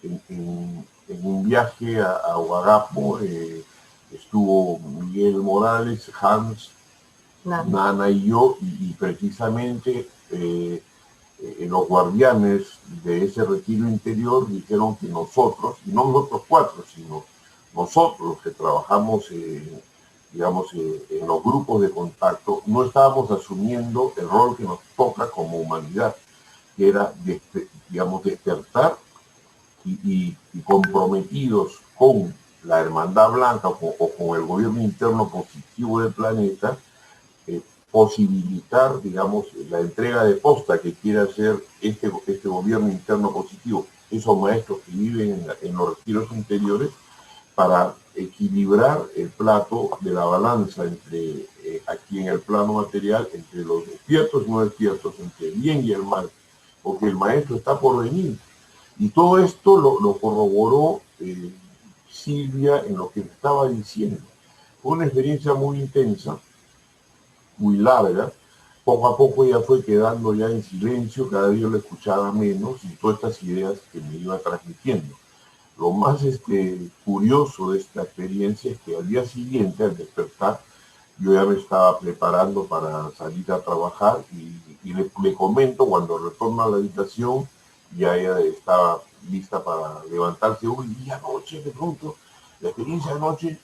en un viaje a Huagapo. Estuvo Miguel Morales, Hans, Nana y yo, y precisamente los guardianes de ese retiro interior dijeron que nosotros, y no nosotros 4, sino nosotros los que trabajamos, digamos, en los grupos de contacto, no estábamos asumiendo el rol que nos toca como humanidad, que era, digamos, despertar y comprometidos con la Hermandad Blanca o con el gobierno interno positivo del planeta, posibilitar, digamos, la entrega de posta que quiere hacer este gobierno interno positivo, esos maestros que viven en los retiros interiores, para equilibrar el plato de la balanza entre, aquí en el plano material, entre los despiertos y no despiertos, entre el bien y el mal, porque el maestro está por venir. Y todo esto lo corroboró Silvia en lo que estaba diciendo. Fue una experiencia muy intensa, muy larga. Poco a poco ella fue quedando ya en silencio, cada día lo escuchaba menos y todas estas ideas que me iba transmitiendo. Lo más curioso de esta experiencia es que al día siguiente, al despertar, yo ya me estaba preparando para salir a trabajar y le comento cuando retorno a la habitación, ya ella estaba lista para levantarse. Y anoche, de pronto, la experiencia de anoche,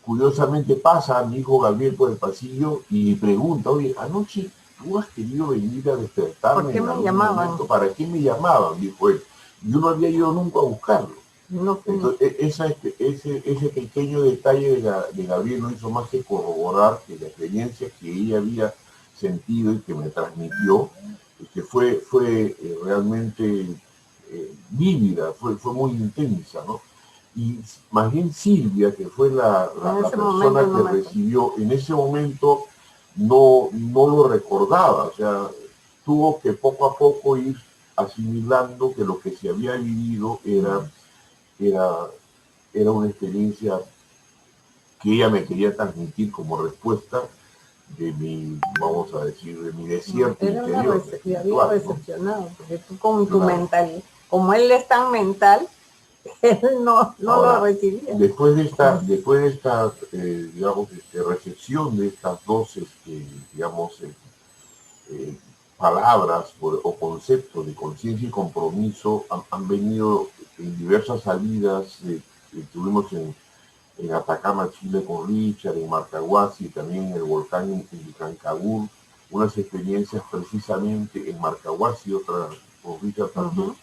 curiosamente pasa a mi hijo Gabriel por el pasillo y pregunta, oye, anoche tú has querido venir a despertarme. ¿Por qué me llamaban? Momento? ¿Para qué me llamaban? Dijo él. Yo no había ido nunca a buscarlo. No, entonces, ese pequeño detalle de Gabriel no hizo más que corroborar que la experiencia que ella había sentido y que me transmitió, que fue realmente vívida, fue muy intensa, ¿no? Y más bien Silvia, que fue la persona que recibió, en ese momento no lo recordaba, o sea, tuvo que poco a poco ir asimilando que lo que se había vivido era una experiencia que ella me quería transmitir como respuesta de mi, vamos a decir, de mi desierto interior. Había decepcionado, porque tú con tu mental, como él es tan mental, él no lo recibía. Después de esta digamos, recepción de estas dos, digamos, palabras o conceptos de conciencia y compromiso, han venido en diversas salidas Estuvimos en Atacama, Chile con Richard, en Marcahuasi, también en el volcán en Vicancabur, unas experiencias precisamente en Marcahuasi, otra con Richard también,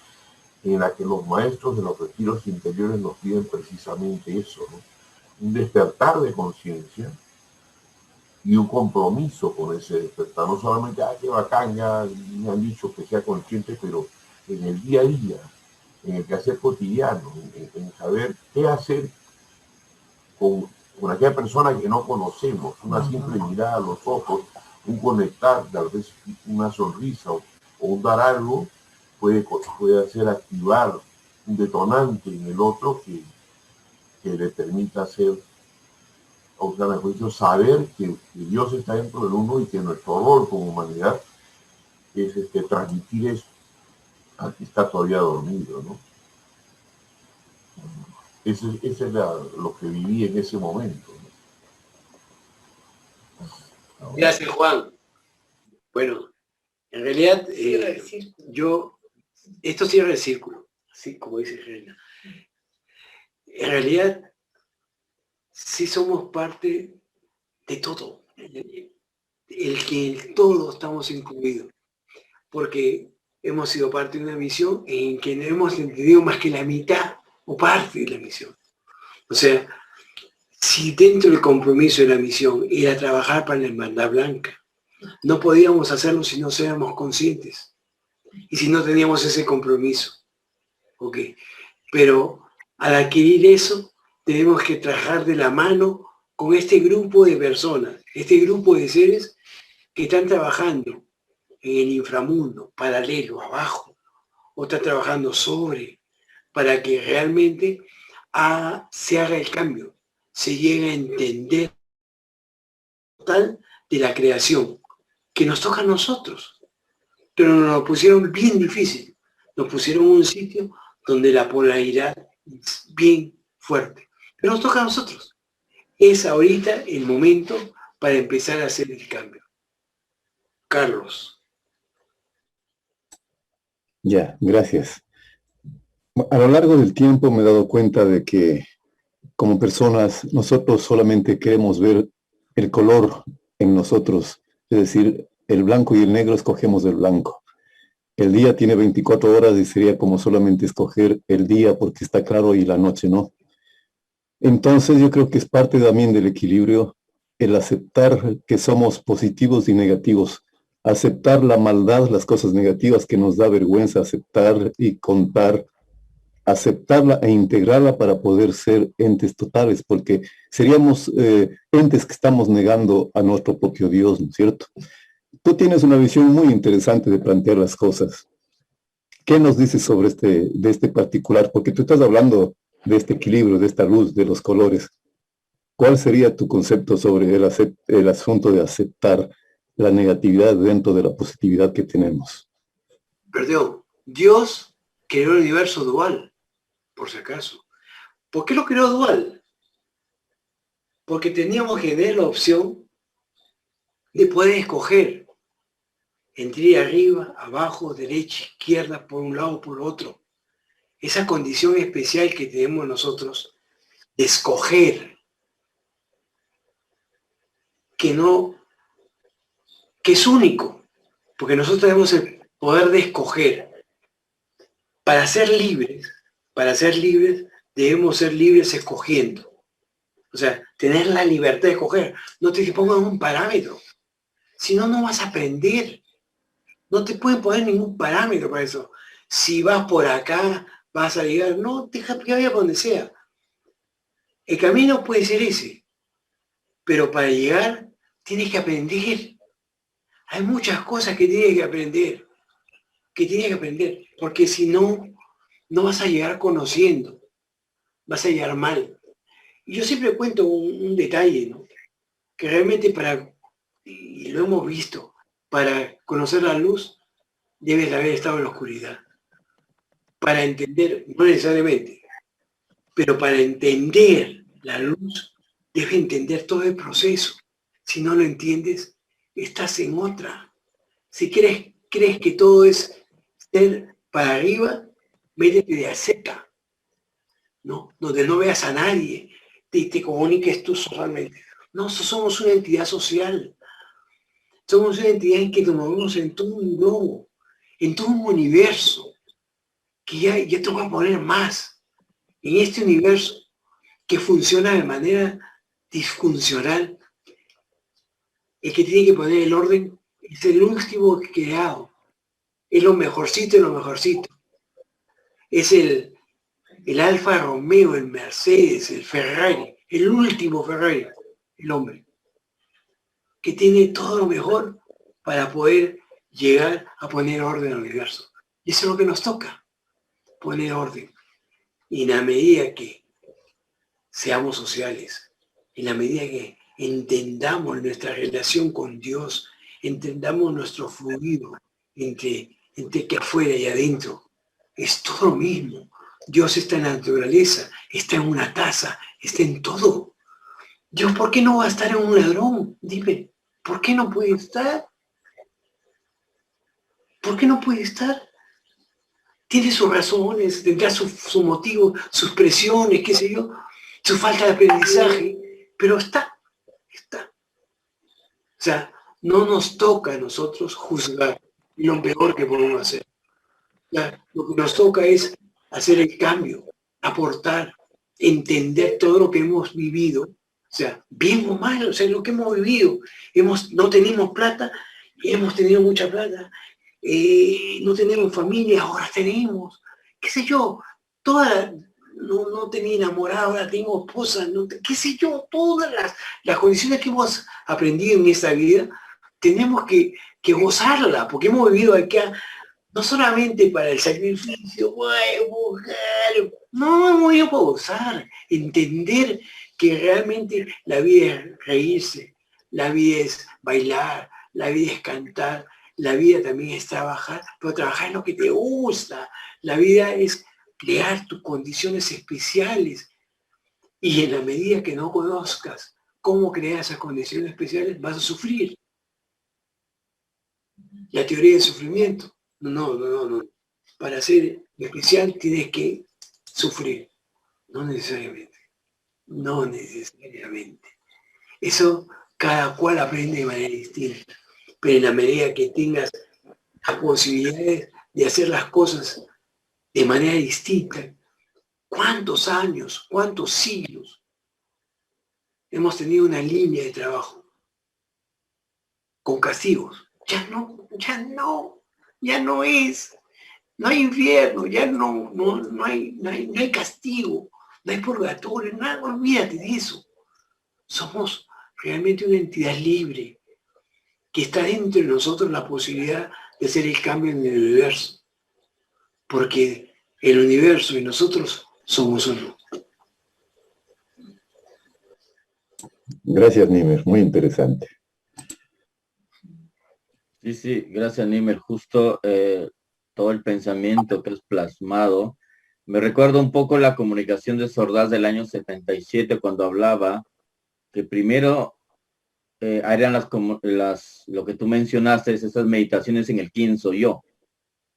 en la que los maestros de los retiros interiores nos piden precisamente eso, ¿no? Un despertar de conciencia y un compromiso con ese despertar. No solamente, qué bacán, ya me han dicho que sea consciente, pero en el día a día, en el quehacer cotidiano, en saber qué hacer con aquella persona que no conocemos, una simple mirada a los ojos, un conectar, tal vez una sonrisa o un dar algo, puede hacer activar un detonante en el otro que le permita hacer, o sea, mejor dicho, saber que Dios está dentro del uno y que nuestro rol como humanidad es transmitir eso al que está todavía dormido, ¿no? Ese era lo que viví en ese momento, ¿no? Gracias, Juan. Bueno, en realidad, esto cierra el círculo, así como dice Reina. En realidad, sí somos parte de todo, el que en todo estamos incluidos, porque hemos sido parte de una misión en que no hemos entendido más que la mitad o parte de la misión. O sea, si dentro del compromiso de la misión era trabajar para la Hermandad Blanca, no podíamos hacerlo si no éramos conscientes y si no teníamos ese compromiso. ¿Ok? Pero al adquirir eso, tenemos que trabajar de la mano con este grupo de personas, este grupo de seres que están trabajando en el inframundo, paralelo, abajo, o están trabajando sobre, para que realmente se haga el cambio, se llegue a entender total de la creación, que nos toca a nosotros. Pero nos lo pusieron bien difícil, nos pusieron en un sitio donde la polaridad es bien fuerte. Pero nos toca a nosotros. Es ahorita el momento para empezar a hacer el cambio. Carlos. Ya, gracias. A lo largo del tiempo me he dado cuenta de que como personas nosotros solamente queremos ver el color en nosotros, es decir, el blanco y el negro escogemos el blanco. El día tiene 24 horas y sería como solamente escoger el día porque está claro y la noche no. Entonces yo creo que es parte también del equilibrio el aceptar que somos positivos y negativos, aceptar la maldad, las cosas negativas que nos da vergüenza aceptar y contar, aceptarla e integrarla para poder ser entes totales, porque seríamos entes que estamos negando a nuestro propio Dios, ¿no es cierto? Tú tienes una visión muy interesante de plantear las cosas. ¿Qué nos dices sobre de este particular? Porque tú estás hablando de este equilibrio, de esta luz, de los colores. ¿Cuál sería tu concepto sobre el asunto de aceptar la negatividad dentro de la positividad que tenemos? Perdón, Dios creó el universo dual, por si acaso. ¿Por qué lo creó dual? Porque teníamos que tener la opción de poder escoger entre ir arriba, abajo, derecha, izquierda, por un lado o por otro. Esa condición especial que tenemos nosotros de escoger, que es único, porque nosotros tenemos el poder de escoger. Para ser libres debemos ser libres escogiendo. O sea, tener la libertad de escoger. No te pongan un parámetro. Si no, no vas a aprender. No te pueden poner ningún parámetro para eso. Si vas por acá, vas a llegar. No, deja que vaya por donde sea. El camino puede ser ese. Pero para llegar, tienes que aprender. Hay muchas cosas que tienes que aprender. Porque si no, no vas a llegar conociendo. Vas a llegar mal. Y yo siempre cuento un detalle, ¿no? Que realmente y lo hemos visto, para conocer la luz, debes haber estado en la oscuridad. Para entender, no necesariamente, pero para entender la luz, debes entender todo el proceso. Si no lo entiendes, estás en otra. Si crees que todo es ser para arriba, métete de a seca. ¿no? Donde no veas a nadie, te comuniques tú solamente. No, somos una entidad social. Somos una entidad en que nos movemos en todo un globo, en todo un universo, que ya te voy a poner más. En este universo que funciona de manera disfuncional, el que tiene que poner el orden es el último creado. Es lo mejorcito de lo mejorcito. Es el Alfa Romeo, el Mercedes, el Ferrari, el último Ferrari, el hombre, que tiene todo lo mejor para poder llegar a poner orden al universo. Y eso es lo que nos toca, poner orden. Y en la medida que seamos sociales, en la medida que entendamos nuestra relación con Dios, entendamos nuestro fluido entre que afuera y adentro, es todo lo mismo. Dios está en la naturaleza, está en una taza, está en todo. Dios, ¿por qué no va a estar en un ladrón? Dime, ¿por qué no puede estar? ¿Por qué no puede estar? Tiene sus razones, tendrá su motivo, sus presiones, qué sé yo, su falta de aprendizaje, pero está. O sea, no nos toca a nosotros juzgar lo peor que podemos hacer. Lo que nos toca es hacer el cambio, aportar, entender todo lo que hemos vivido, o sea, bien o mal, o sea, lo que hemos vivido. No tenemos plata, hemos tenido mucha plata, no tenemos familia, ahora tenemos, qué sé yo, no tenía enamorada, ahora tengo esposa, qué sé yo, todas las condiciones que hemos aprendido en esta vida, tenemos que gozarla, porque hemos vivido acá no solamente para el sacrificio, no, hemos ido para gozar, entender que realmente la vida es reírse, la vida es bailar, la vida es cantar, la vida también es trabajar, pero trabajar en lo que te gusta, la vida es crear tus condiciones especiales, y en la medida que no conozcas cómo crear esas condiciones especiales, vas a sufrir. La teoría del sufrimiento. No. Para ser especial tienes que sufrir. No necesariamente. No necesariamente. Eso cada cual aprende de manera distinta. Pero en la medida que tengas las posibilidades de hacer las cosas de manera distinta, ¿cuántos años, cuántos siglos hemos tenido una línea de trabajo con castigos? Ya no es. No hay infierno, ya no hay castigo, no hay purgatorio, nada, olvídate de eso. Somos realmente una entidad libre, que está dentro de nosotros la posibilidad de hacer el cambio en el universo. Porque el universo y nosotros somos uno. Gracias, Nimer, muy interesante. Sí, gracias, Nimer. Justo todo el pensamiento que has plasmado. Me recuerda un poco la comunicación de Sordaz del año 77, cuando hablaba que primero eran lo que tú mencionaste, esas meditaciones en el quién soy yo.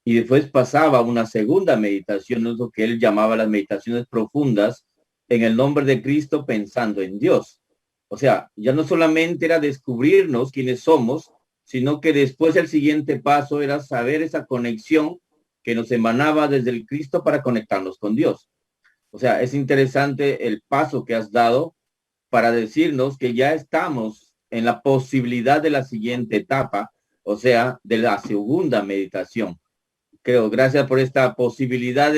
Y después pasaba una segunda meditación, lo que él llamaba las meditaciones profundas, en el nombre de Cristo pensando en Dios. O sea, ya no solamente era descubrirnos quiénes somos, sino que después el siguiente paso era saber esa conexión que nos emanaba desde el Cristo para conectarnos con Dios. O sea, es interesante el paso que has dado para decirnos que ya estamos en la posibilidad de la siguiente etapa, o sea, de la segunda meditación. Creo, gracias por esta posibilidad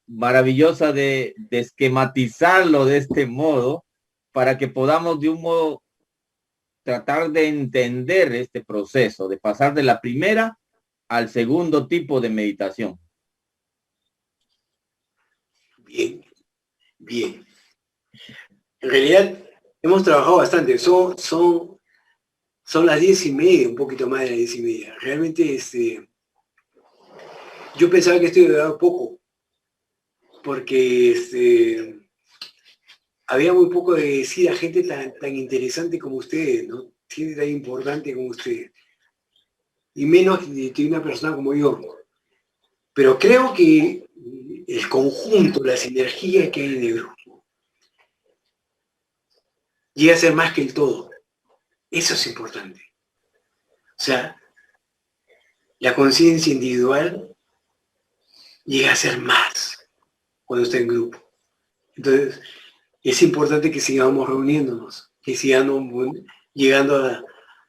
maravillosa de esquematizarlo de este modo, para que podamos de un modo tratar de entender este proceso, de pasar de la primera al segundo tipo de meditación. Bien. En realidad hemos trabajado bastante, son las 10:30, un poquito más de las 10:30. Realmente yo pensaba que esto iba a durar poco, porque había muy poco de decir a gente tan interesante como ustedes, ¿no? Gente tan importante como ustedes. Y menos de una persona como yo. Pero creo que el conjunto, la sinergia que hay en el grupo, llega a ser más que el todo. Eso es importante. O sea, la conciencia individual llega a ser más cuando está en grupo. Entonces, es importante que sigamos reuniéndonos, que sigamos llegando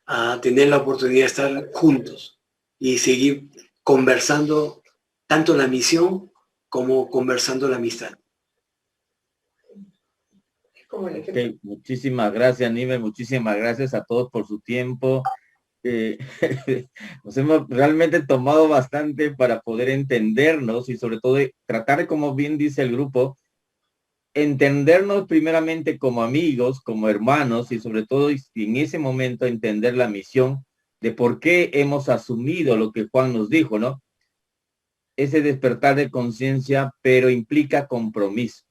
a tener la oportunidad de estar juntos y seguir conversando tanto la misión como conversando la amistad. Okay, muchísimas gracias, Nímer, muchísimas gracias a todos por su tiempo. Nos hemos realmente tomado bastante para poder entendernos y sobre todo tratar de, como bien dice el grupo, entendernos primeramente como amigos, como hermanos y sobre todo en ese momento entender la misión de por qué hemos asumido lo que Juan nos dijo, ¿no? Ese despertar de conciencia, pero implica compromiso.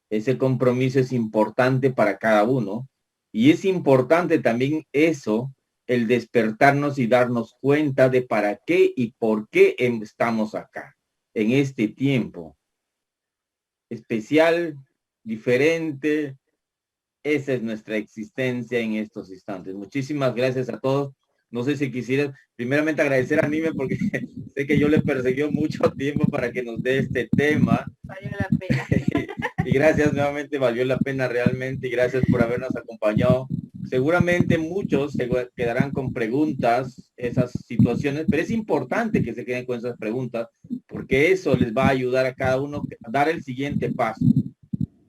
Ese compromiso es importante para cada uno y es importante también eso, el despertarnos y darnos cuenta de para qué y por qué estamos acá, en este tiempo especial, diferente. Esa es nuestra existencia en estos instantes. Muchísimas gracias a todos. No sé si quisieras primeramente agradecer a Nímer porque sé que yo le perseguí mucho tiempo para que nos dé este tema. Valió la pena. Y gracias nuevamente, valió la pena realmente y gracias por habernos acompañado. Seguramente muchos se quedarán con preguntas, esas situaciones, pero es importante que se queden con esas preguntas porque eso les va a ayudar a cada uno a dar el siguiente paso,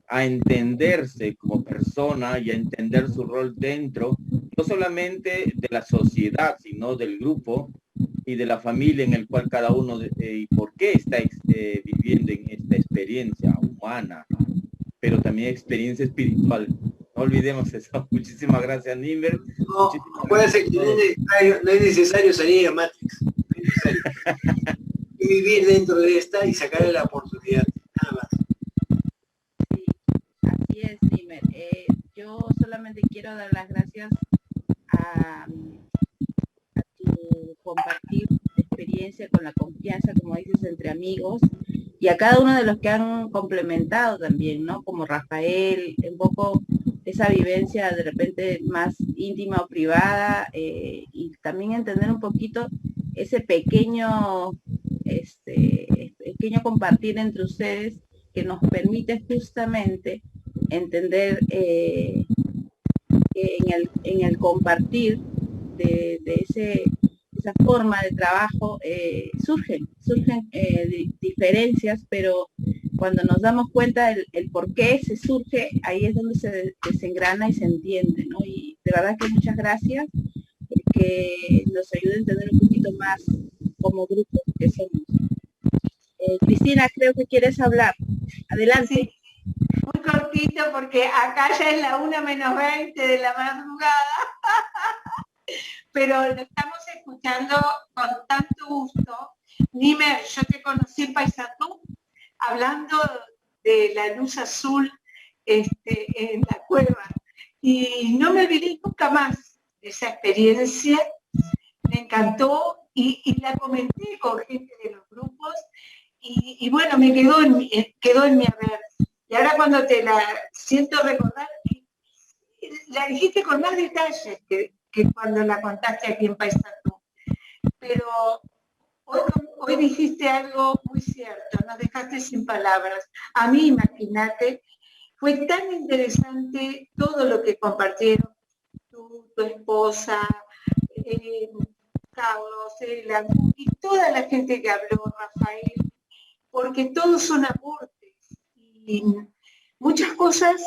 a entenderse como persona y a entender su rol dentro, no solamente de la sociedad, sino del grupo y de la familia en el cual cada uno y por qué está viviendo en esta experiencia humana, pero también experiencia espiritual. No olvidemos eso. Muchísimas gracias, Nímer. No, acuérdense que no es necesario salir a Matrix. No es necesario. Y vivir dentro de esta y sacarle la oportunidad. Nada más. Sí, así es, Nímer. Yo solamente quiero dar las gracias a tu compartir experiencia con la confianza, como dices, entre amigos, y a cada uno de los que han complementado también, ¿no? Como Rafael, un poco esa vivencia de repente más íntima o privada, y también entender un poquito ese pequeño compartir entre ustedes que nos permite justamente entender que en el compartir de esa forma de trabajo surgen diferencias, pero cuando nos damos cuenta el por qué se surge, ahí es donde se desengrana y se entiende, ¿no? Y de verdad que muchas gracias, porque nos ayuda a entender un poquito más como grupo que somos. Cristina, creo que quieres hablar. Adelante. Sí, muy cortito porque acá ya es la 1:20 de la madrugada, pero lo estamos escuchando con tanto gusto. Nímer, yo te conocí en Paysandú, hablando de la luz azul en la cueva, y no me olvidé nunca más de esa experiencia. Me encantó y la comenté con gente de los grupos y bueno, me quedó en mi haber. Y ahora cuando te la siento recordar, la dijiste con más detalles que cuando la contaste aquí en Paysandú. Pero hoy dijiste algo muy cierto, nos dejaste sin palabras. A mí, imagínate, fue tan interesante todo lo que compartieron tú, tu esposa, Carlos, y toda la gente que habló, Rafael, porque todos son aportes y muchas cosas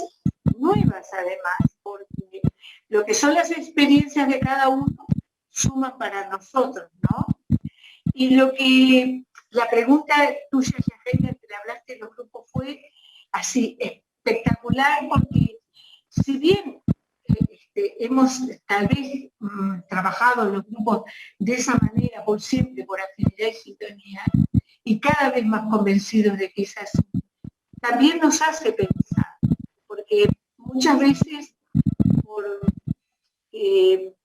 nuevas además, porque lo que son las experiencias de cada uno suman para nosotros, ¿no? Y la pregunta tuya, Yajaira, que le hablaste de los grupos, fue así espectacular, porque si bien hemos tal vez trabajado en los grupos de esa manera por siempre, por afinidad y sintonía, y cada vez más convencidos de que es así, también nos hace pensar, porque muchas veces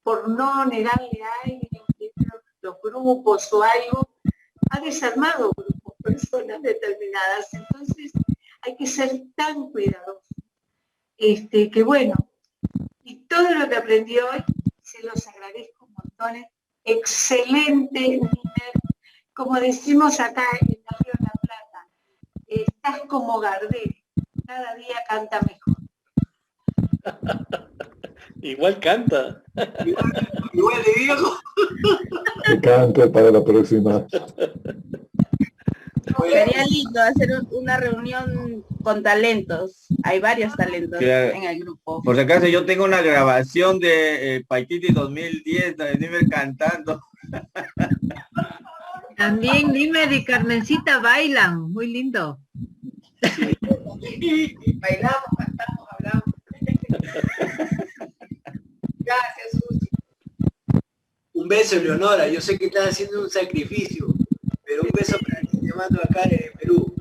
por no negarle a alguien los grupos o algo, ha desarmado grupos, personas determinadas. Entonces hay que ser tan cuidadosos. Que bueno, y todo lo que aprendí hoy, se los agradezco montones. Excelente, Nímer. Como decimos acá en el Río de la Plata, estás como Gardel, cada día canta mejor. Igual canta. Igual de viejo. Que cante para la próxima. Sería lindo hacer una reunión con talentos. Hay varios talentos Claro. en el grupo. Por si acaso yo tengo una grabación de Paititi 2010 de Nímer cantando. También Nímer y Carmencita bailan, muy lindo. Bailamos, cantamos, hablamos. Gracias, Susi. Un beso, Leonora. Yo sé que estás haciendo un sacrificio, pero un beso para ti. Te mando acá en Perú.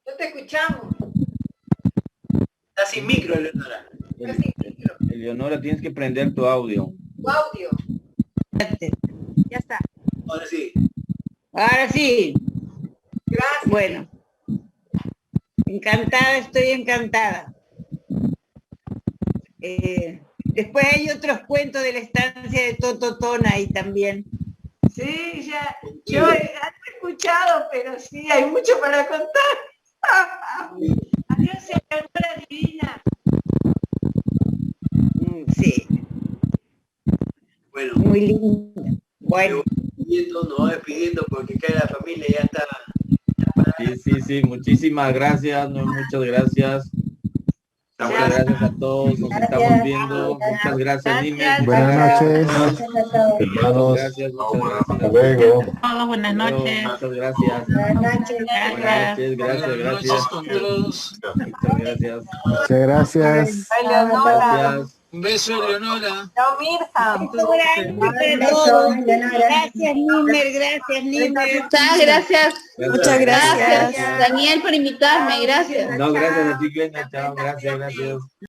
No te escuchamos. Estás sin micro, Leonora. Eleonora, tienes que prender tu audio. Tu audio. Ya está. Ahora sí. Ahora sí. Gracias. Bueno. Encantada, estoy encantada. Después hay otros cuentos de la estancia de Tototona ahí también. Sí, ya, yo he escuchado, pero sí, hay mucho para contar. Adiós, señora divina. Sí. Bueno. Muy linda. Bueno. Nos vamos despidiendo porque acá la familia ya está. Sí, muchísimas gracias, muchas gracias. Muchas gracias a todos, nos estamos viendo. Muchas gracias, Nímer. Buenas noches. Hermanos, Gracias, hasta luego. Todos, buenas noches. Muchas gracias. Buenas noches. Gracias. Muchas gracias. Muchas gracias. Gracias. Un beso, Leonora. Chao, Mirza. Gracias, Nímer, gracias, Nímer. Muchas gracias. Muchas gracias. Daniel, por invitarme, gracias. No, gracias a ti, Glenda. Chao, gracias.